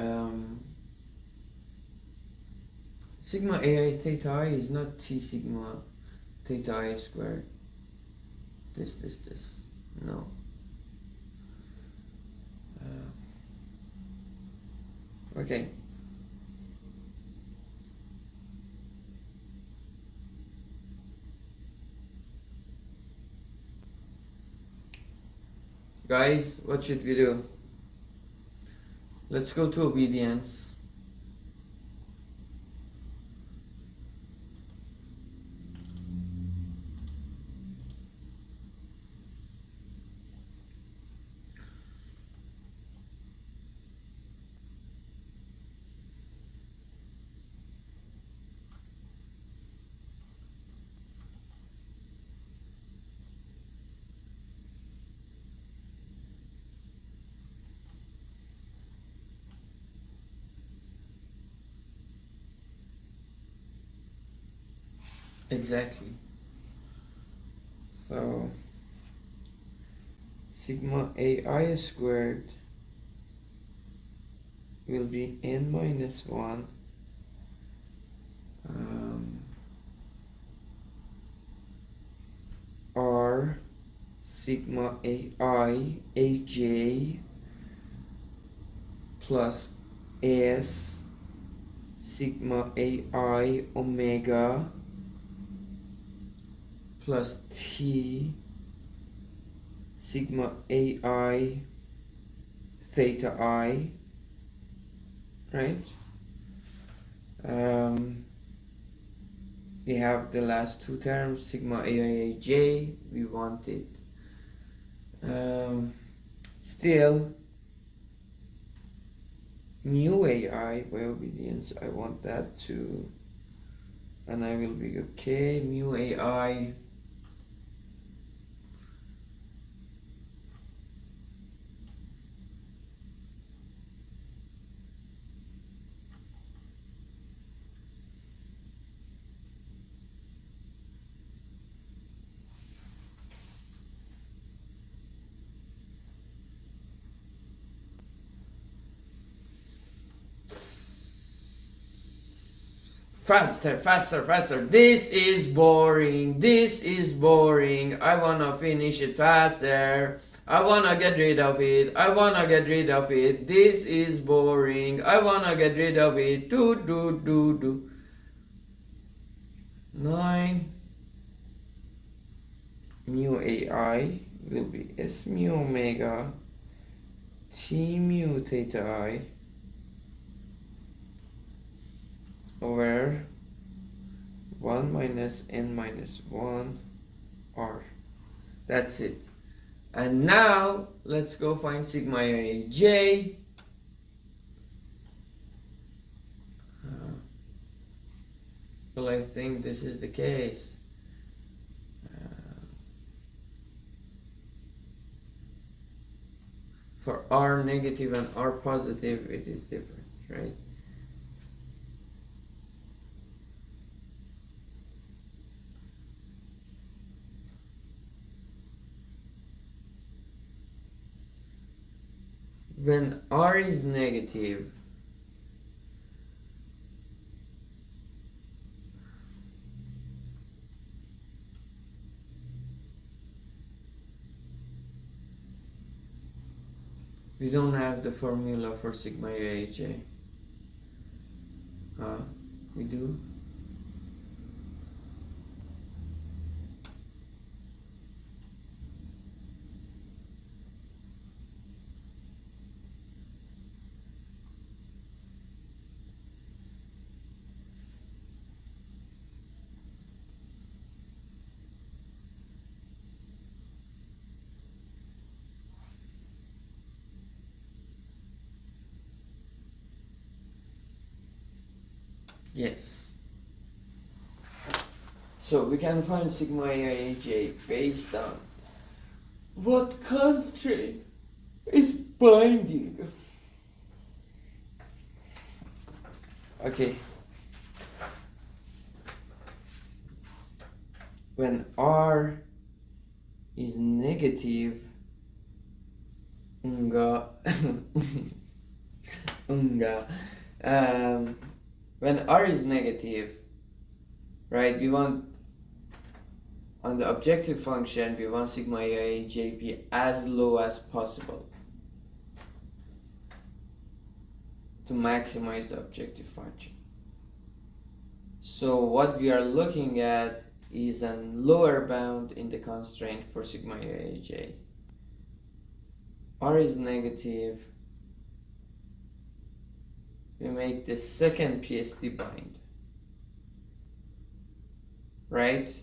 sigma ai theta I is not t sigma theta I squared. This. No. Okay. Guys, what should we do? Let's go to obedience. Exactly. So sigma ai squared will be n minus 1 r sigma ai aj plus s sigma ai omega plus t sigma ai theta I right? We have the last two terms, sigma AIJ, we want it. Still, mu AI by obedience, I want that too. And I will be okay, mu AI. Faster, faster, faster. This is boring. This is boring. I wanna finish it faster. I wanna get rid of it. I wanna get rid of it. This is boring. I wanna get rid of it. Do. 9 mu AI will be S mu omega T mu theta I over 1 minus n minus 1 r. That's it. And now let's go find sigma aj. Well, I think this is the case. For r negative and r positive, it is different, right? When r is negative, we don't have the formula for sigma aj. We do? Yes. So we can find sigma aj based on what constraint is binding. Okay. When r is negative, when r is negative, right, we want on the objective function, we want sigma aj be as low as possible to maximize the objective function. So what we are looking at is a lower bound in the constraint for sigma aj. R is negative, we make the second PSD bind, right?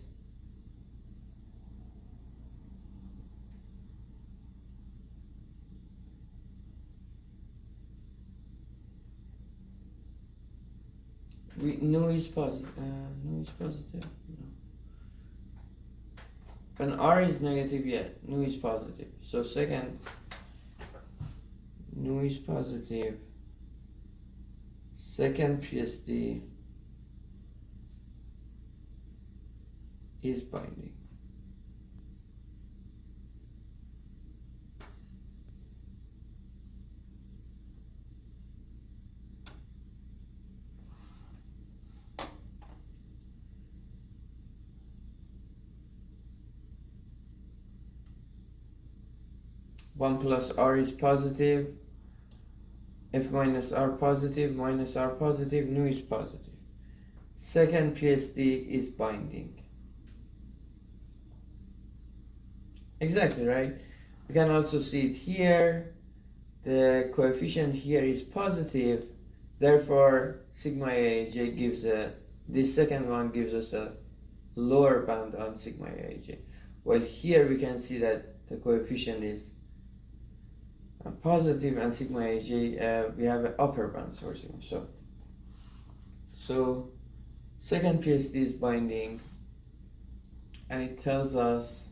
Nu is positive. Nu is positive. No. When r is negative, yeah, nu is positive. So second, nu is positive. Second PSD is binding. One plus r is positive. F minus r positive minus r positive, nu is positive. Second PSD is binding. Exactly, right? We can also see it here. The coefficient here is positive, Therefore, sigma aij gives this second one gives us a lower bound on sigma aij. While here we can see that the coefficient is positive and sigma aij, we have an upper bound sourcing. So second PSD is binding, and it tells us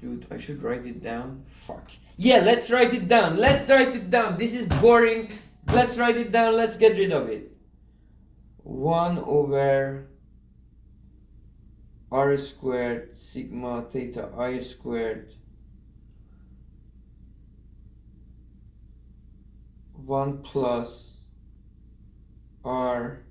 dude, I should write it down. Fuck. Yeah, let's write it down. Let's write it down. This is boring. Let's write it down. Let's get rid of it. 1 over r squared sigma theta I squared 1 plus r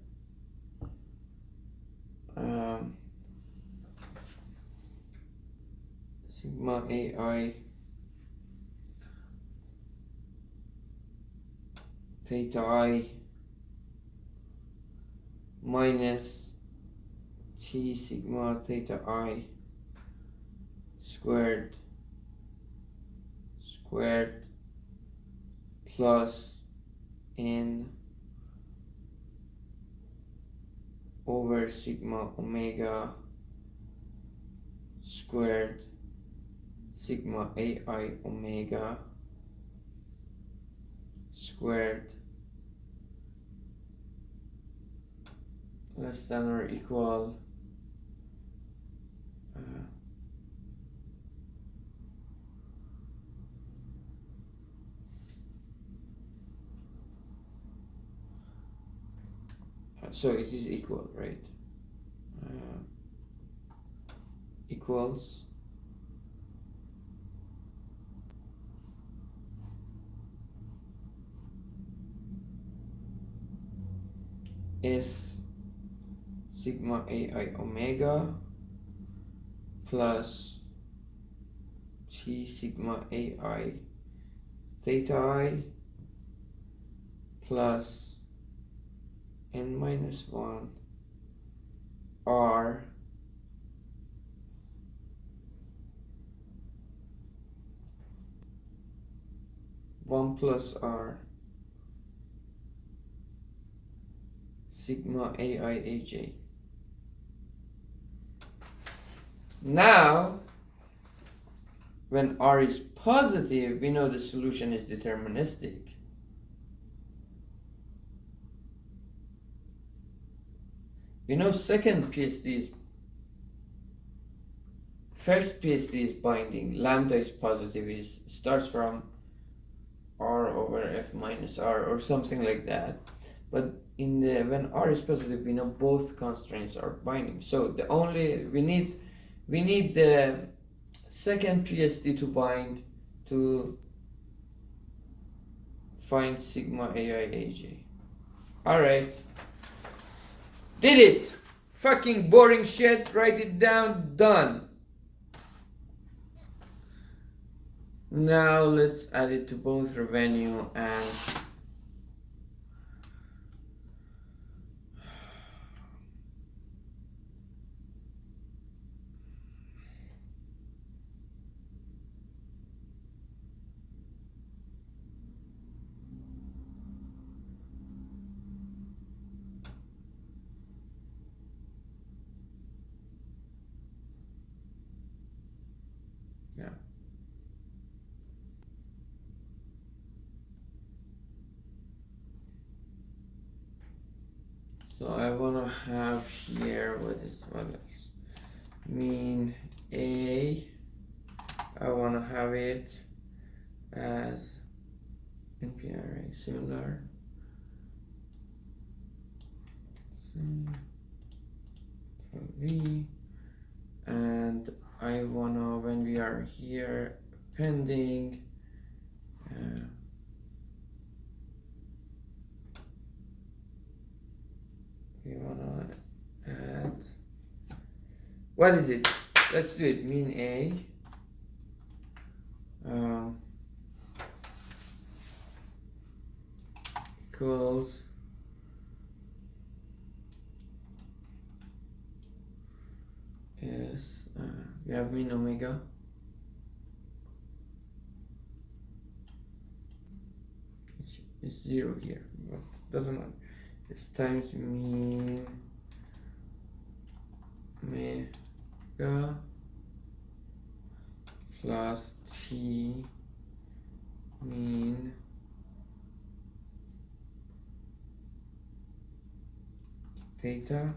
sigma ai theta I minus t sigma theta I squared plus n over sigma omega squared sigma ai omega squared less than or equal so it is equal, right? Equals S sigma ai omega plus T sigma ai theta I plus n minus 1 r one plus r sigma ai aj. Now, when r is positive, we know the solution is deterministic. We know second PSD is first PSD is binding. Lambda is positive. It starts from r over f minus r or something like that. But in the when r is positive, we know both constraints are binding. So the only we need the second PSD to bind to find sigma ai aj. All right. Did it! Fucking boring shit. Write it down. Done. Now let's add it to both revenue and yeah. So I wanna have here what else? Mean A. I wanna have it as NP-array similar. Same for V, and I wanna when we are here pending. We wanna add, what is it? Let's do it. Mean A equals is we have mean omega. It's 0 here, but doesn't matter. It's times mean omega plus t mean theta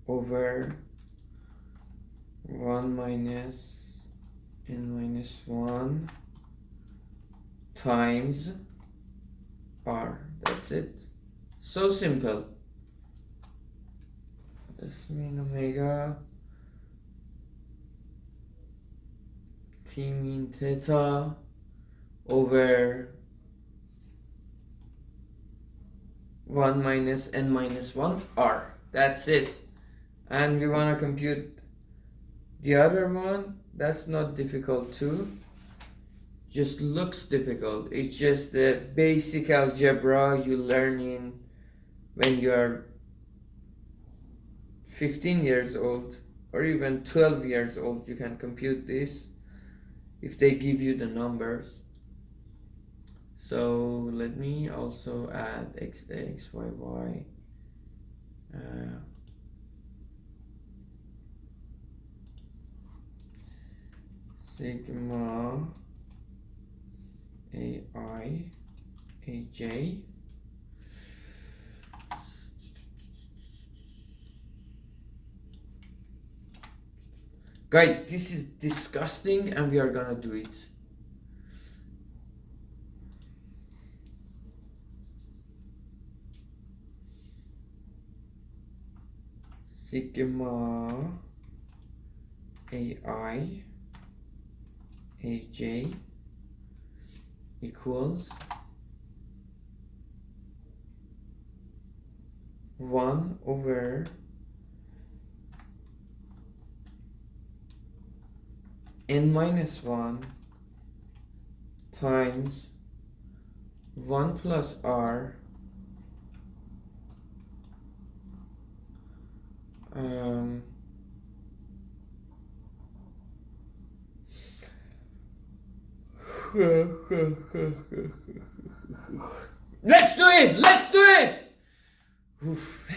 over 1 minus n minus 1 times r. That's it. So simple. This mean omega t mean theta over 1 minus n minus 1 r. That's it. And we want to compute the other one. That's not difficult too. Just looks difficult. It's just the basic algebra you learn in when you're 15 years old or even 12 years old. You can compute this if they give you the numbers. So let me also add x, y, y. Sigma AI AJ guys, this is disgusting and we are gonna do it. Sigma AI AJ equals 1 over n minus 1 times 1 plus r let's do it! Let's do it! Oof.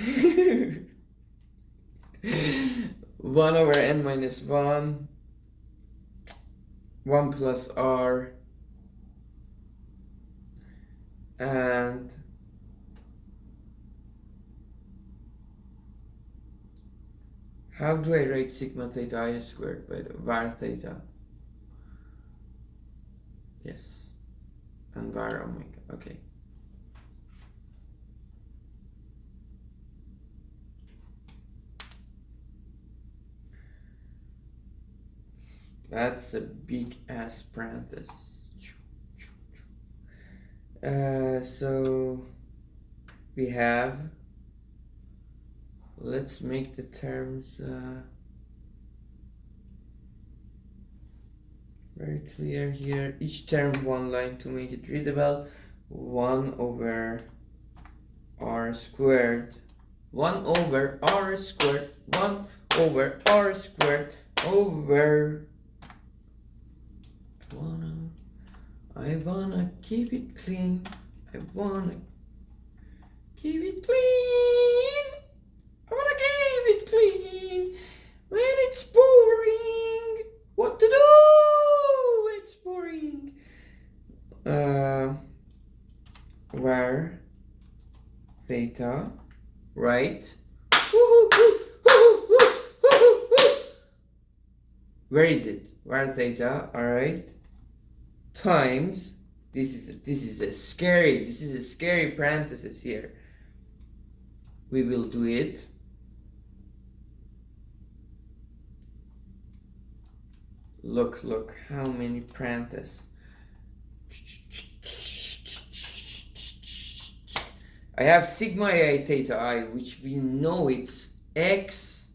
1 over n minus 1, 1 plus r, and how do I write sigma theta I squared by the var theta? Yes, and var omega, okay. That's a big ass parenthesis. So we have, let's make the terms very clear here. Each term one line to make it readable. 1 over r squared, 1 over r squared, 1 over r squared over I wanna keep it clean. I wanna keep it clean. I wanna keep it clean. When it's boring, what to do when it's boring? Where theta, right? Where is it? Where theta, all right? Times, this is a scary parenthesis here. We will do it Look, how many parentheses. I have sigma ai theta I, which we know it's x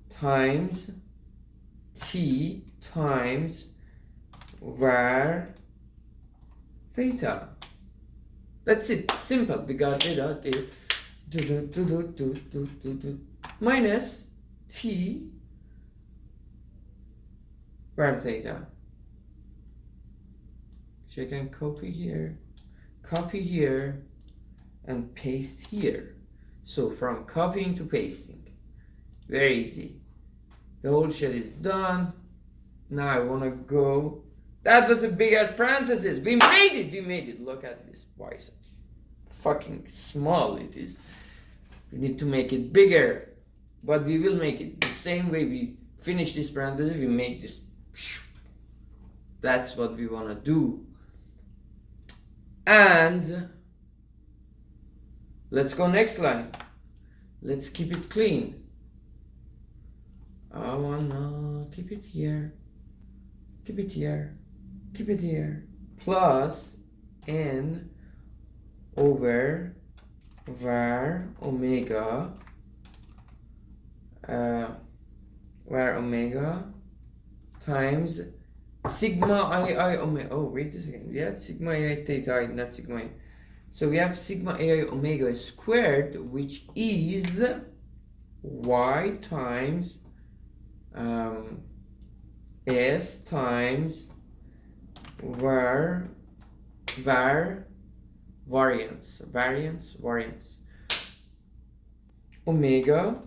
times t times var theta. That's it. Simple. We got it out there. Minus t var theta. So I can copy here, and paste here. So from copying to pasting, very easy. The whole shit is done. Now I want to go. That was a big ass parenthesis. We made it. Look at this. Why so fucking small it is. We need to make it bigger, but we will make it the same way we finish this parenthesis. We make this. That's what we want to do. And let's go next line. Let's keep it clean. I wanna keep it here. Keep it here. Keep it here. Plus n over var omega times sigma I omega. Oh, wait a second. We had sigma I theta I, not sigma I. So we have sigma ai omega squared, which is y times s times variance omega,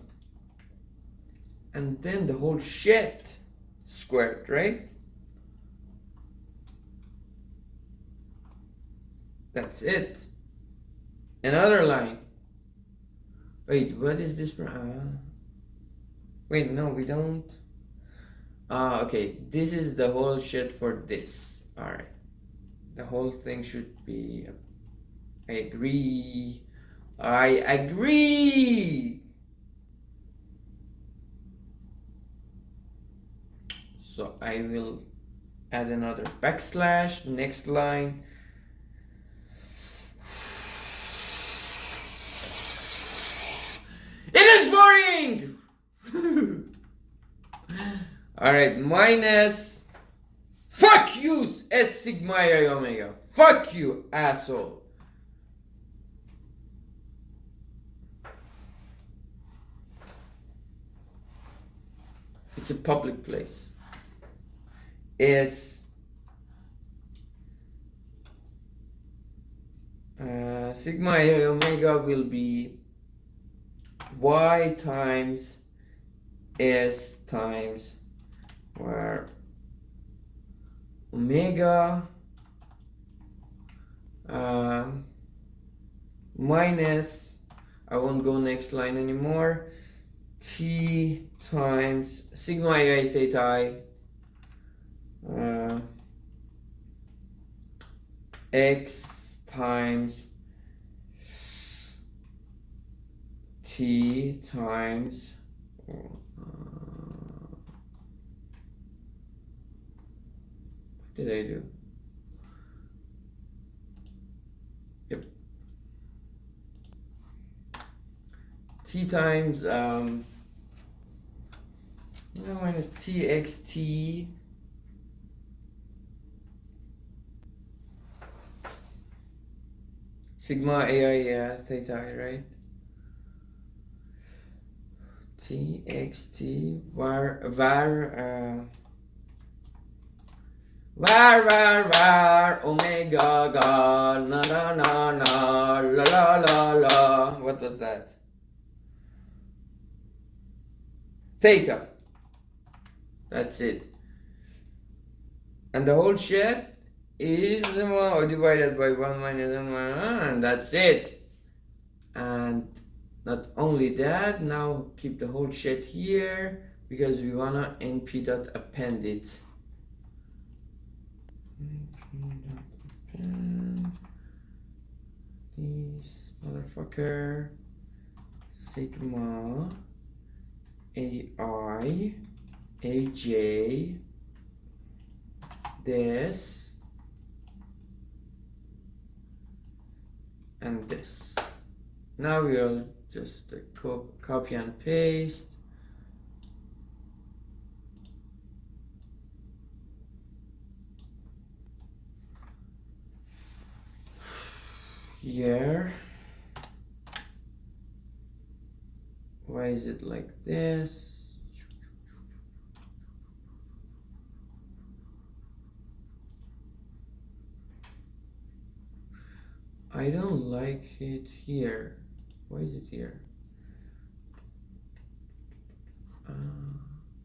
and then the whole shit squared, right? That's it. Another line. Wait, what is this? Wait, no, we don't. Okay, this is the whole shit for this. Alright. The whole thing should be. I agree. So I will add another backslash. Next line. It is boring! Alright, minus. Fuck you, S sigma I omega. Fuck you, asshole. It's a public place. S sigma I omega will be y times s times where omega minus, I won't go next line anymore, t times sigma I theta I x times t times what did I do? Yep. T times minus txt sigma ai theta I, right? txt var omega god na na na na la la la la. What was that? Theta. That's it. And the whole shit is divided by 1 minus 1, and that's it. And not only that, now keep the whole shit here because we wanna np dot append it. Append this motherfucker, sigma AI AJ this and this. Now we'll just copy and paste. Here. Why is it like this? I don't like it here. Why is it here?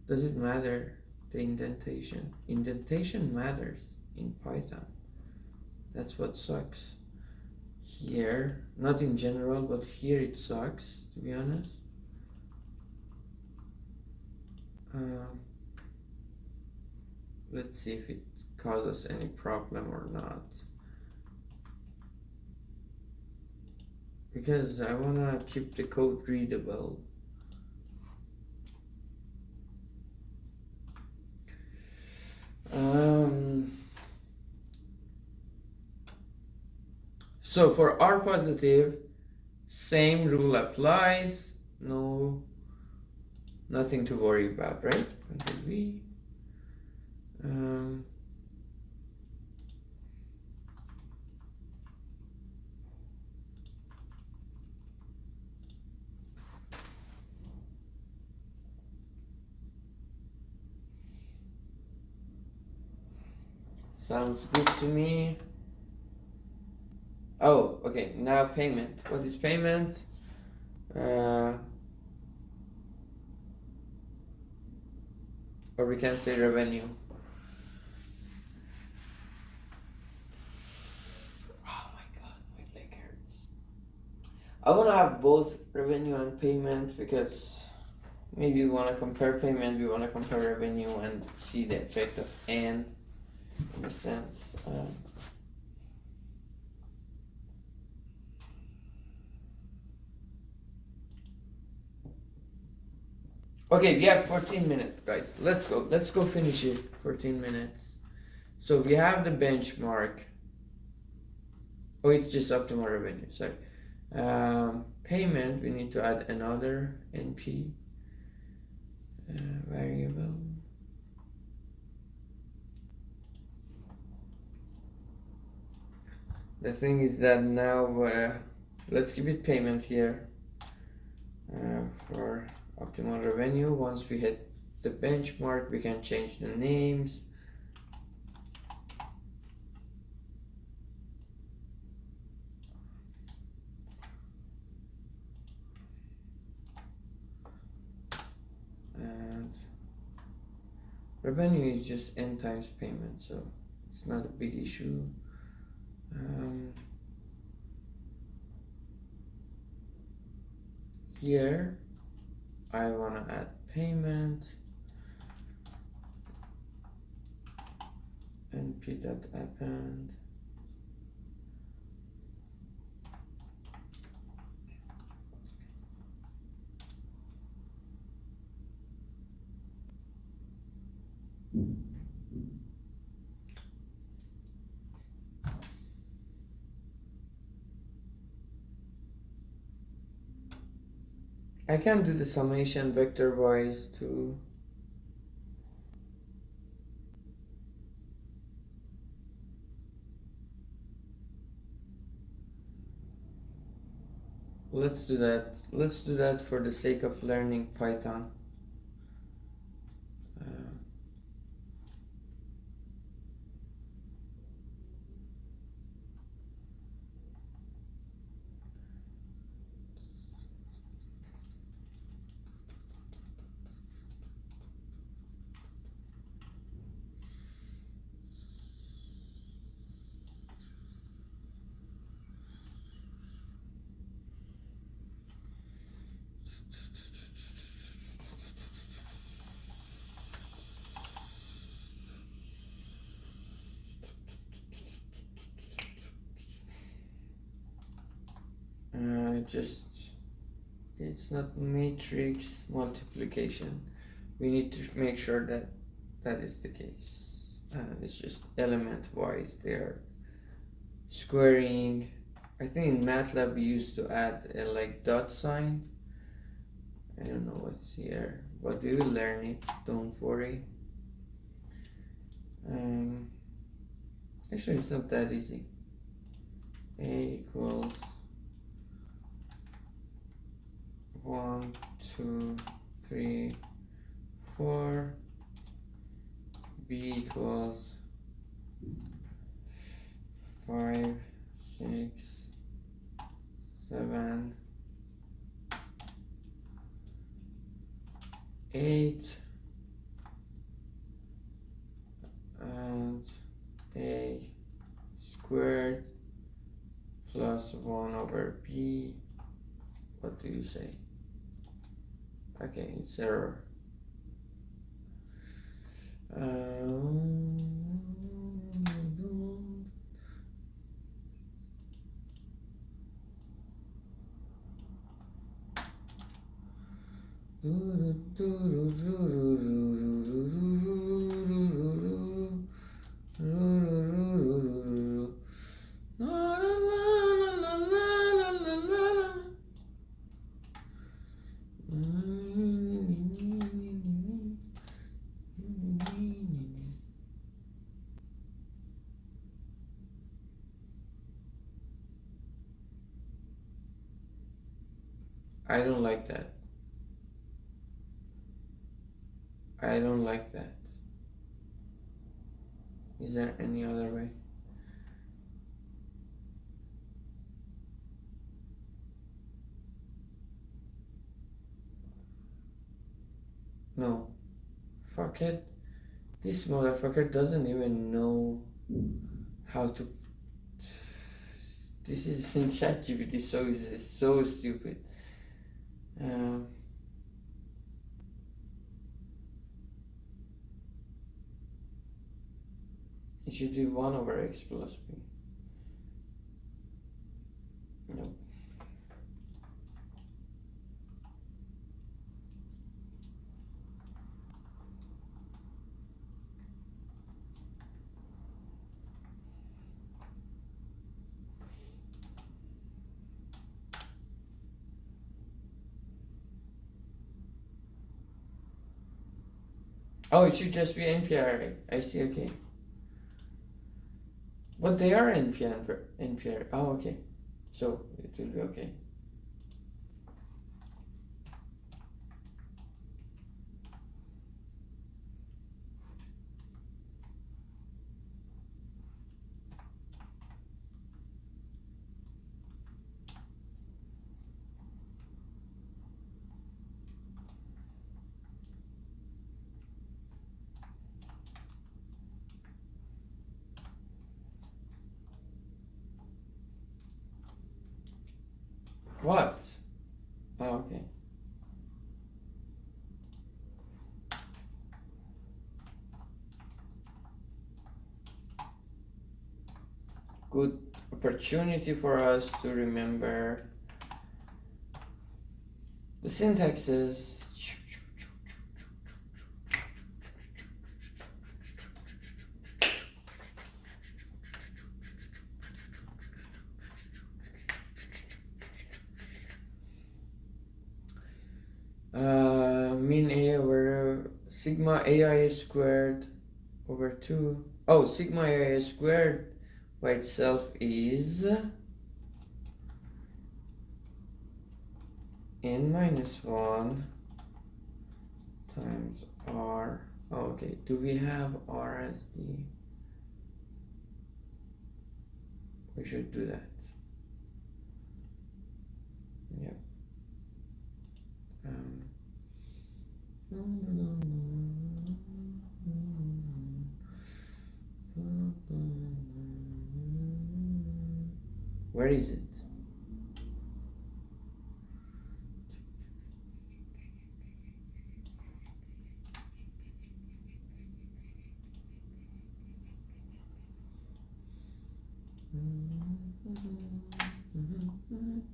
Does it matter? The indentation. Indentation matters in Python. That's what sucks. Here, not in general, but here it sucks, to be honest. Let's see if it causes any problem or not. Because I wanna keep the code readable. So for R positive, same rule applies. No, nothing to worry about, right? Control V. Sounds good to me. Oh, okay, now payment. What is payment? Or we can say revenue. Oh my god, my leg hurts. I want to have both revenue and payment because maybe we want to compare payment, we want to compare revenue and see the effect of N in a sense. Okay, we have 14 minutes, guys. Let's go finish it. 14 minutes. So we have the benchmark. Oh, it's just optimal revenue, sorry. Payment, we need to add another NP variable. The thing is that now, let's keep it payment here for optimal revenue. Once we hit the benchmark, we can change the names. And revenue is just N times payment, so it's not a big issue. Here I want to add payment np.append. I can do the summation vector wise too. Let's do that. Let's do that for the sake of learning Python. just, it's not matrix multiplication. We need to make sure that that is the case. It's just element wise they are squaring. I think in MATLAB we used to add a like dot sign. I don't know what's here, but we will learn it, don't worry. Actually it's not that easy. A equals 1, 2, 3, 4. B equals 5, 6, 7, 8, and A squared plus 1 over B. What do you say? Okay, it's error. I don't like that. I don't like that. Is there any other way? No. Fuck it. This motherfucker doesn't even know how to. This is in ChatGPT, so it's so stupid. It should be 1 over x plus b. Nope. Oh, it should just be NPR. I see, okay. But they are NPR. Oh, okay. So it will be okay. What? Oh, okay. Good opportunity for us to remember the syntaxes. Mean A over sigma AI squared over 2. Oh, sigma AI squared by itself is n minus 1 times r. Oh, okay, do we have r as the... We should do that. Yep. Where is it? I'm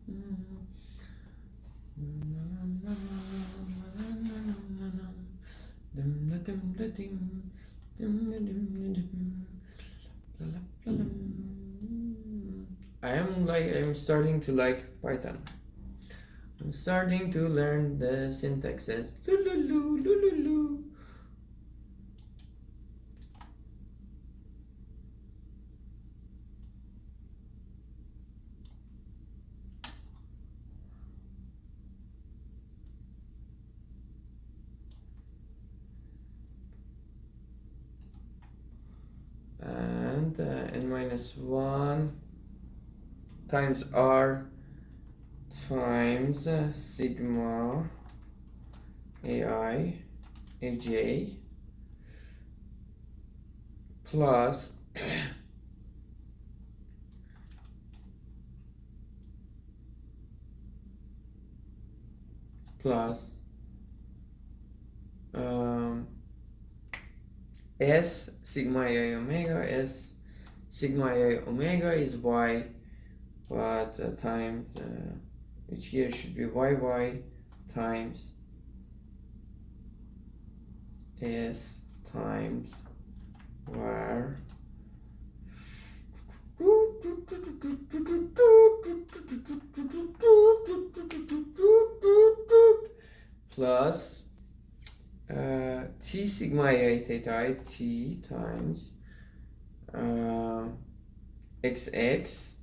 starting to like Python. I'm starting to learn the syntaxes. And n minus 1 times r times sigma ai aj plus plus s sigma ai omega. S sigma ai omega is y, but times which here should be yy times s times var plus t sigma ai theta I t times xx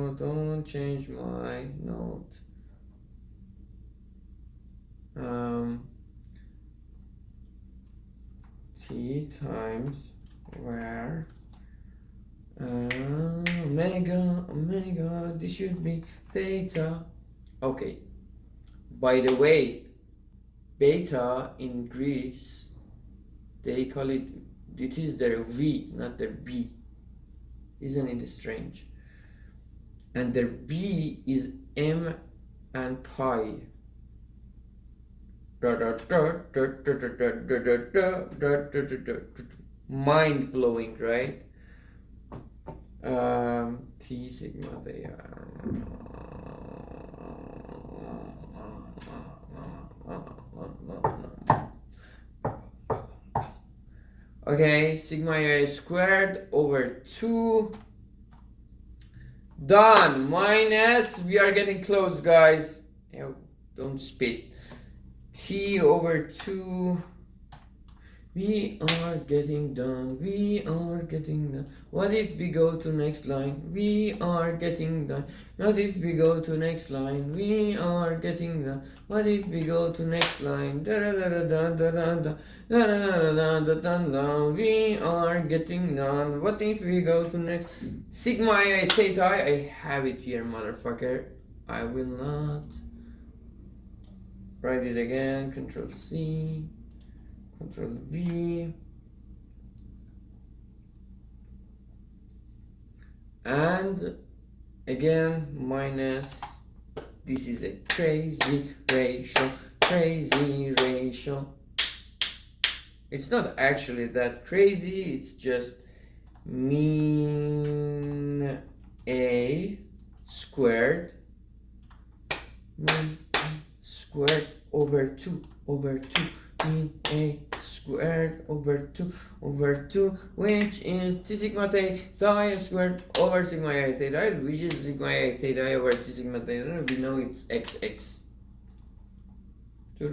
don't change my note. T times where omega, this should be theta. Okay, by the way, beta in Greece, they call it is their V, not their B. Isn't it strange? And their B is M and pi. Mind blowing, right? T sigma they are. Okay, sigma a squared over 2. Done. Minus, we are getting close, guys. Don't spit. T over 2. We are getting done. We are getting done. What if we go to next line? We are getting done. What if we go to next line? We are getting done. What if we go to next line? Da da da da da da da da da da da da. We are getting done. What if we go to next? Sigma I theta. I have it here, motherfucker. I will not write it again. Control C. Control V, and again minus. This is a crazy ratio. It's not actually that crazy, it's just mean A squared over 2 mean A squared over 2, which is T sigma theta squared over sigma I theta, which is sigma I theta over T sigma theta. We know it's XX. I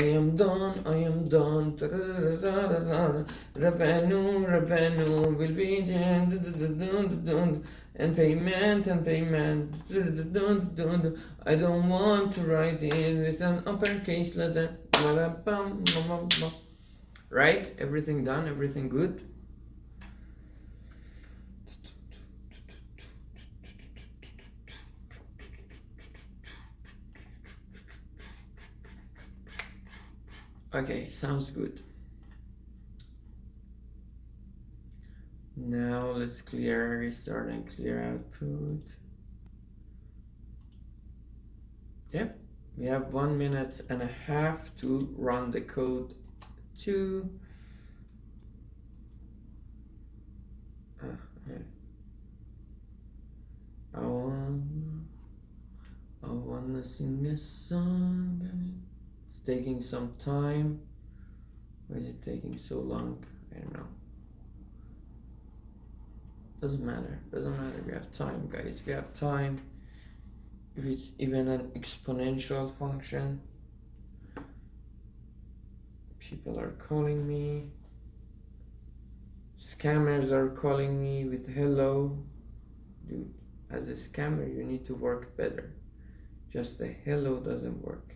am done. Revenue will be and payment. I don't want to write it with an uppercase letter. Right? Everything done, everything good. Okay, sounds good. Now let's restart and clear output. Yep, We have 1 minute and a half to run the code to I wanna sing a song and it's taking some time. Why is it taking so long? I don't know. Doesn't matter. We have time, guys. We have time. If it's even an exponential function. People are calling me. Scammers are calling me with hello. Dude, as a scammer, you need to work better. Just the hello doesn't work.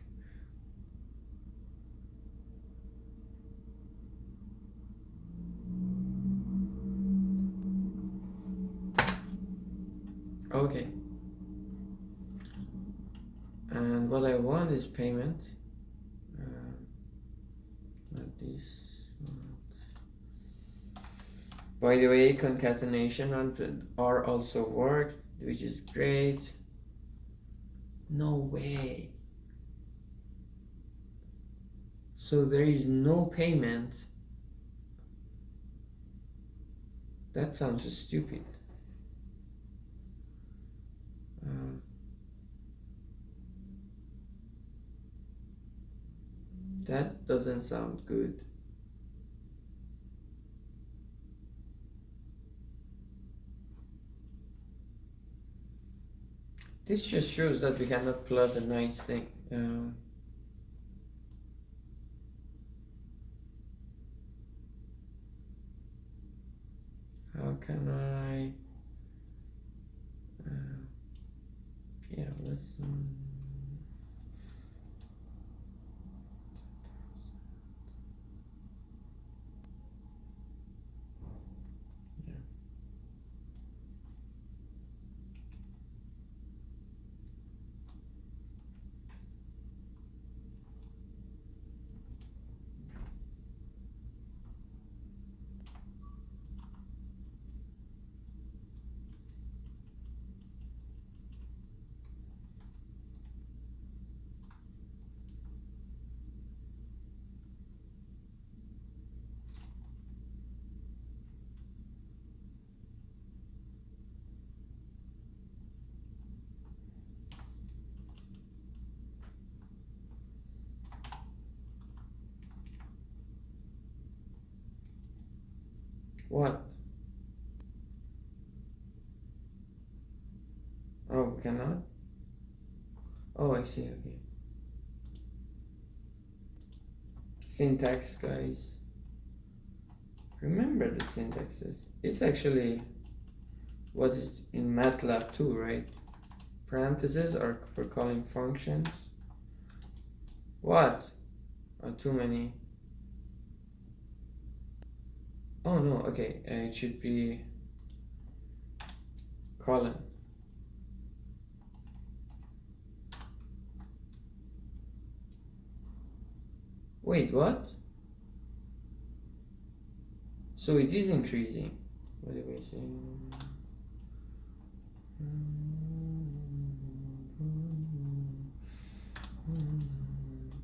Okay. And what I want is payment. Not this. By the way, concatenation on R also worked, which is great. No way. So there is no payment. That sounds stupid. That doesn't sound good. This just shows that we cannot plot a nice thing. How can I? Yeah, let's. What? Oh, we cannot? Oh, I see, okay. Syntax, guys. Remember the syntaxes. It's actually what is in MATLAB too, right? Parentheses are for calling functions. What? Oh, too many. Oh no, okay, it should be colon. Wait, what? So it is increasing. What do I say?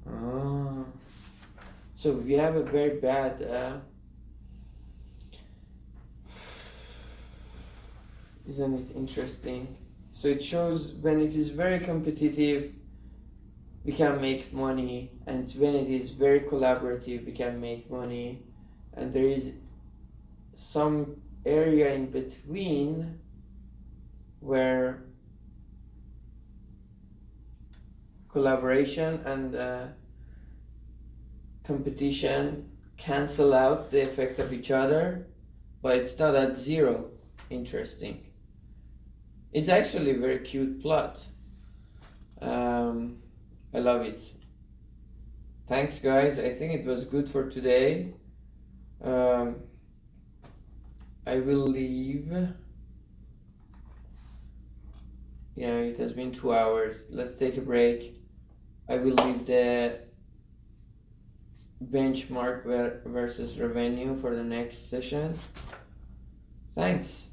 Ah. So we have a very bad isn't it interesting? So it shows when it is very competitive, we can make money, and when it is very collaborative, we can make money, and there is some area in between where collaboration and competition cancel out the effect of each other, but it's not at zero. Interesting. It's actually a very cute plot. I love it. Thanks, guys. I think it was good for today. I will leave. Yeah, it has been 2 hours. Let's take a break. I will leave the benchmark versus revenue for the next session. Thanks.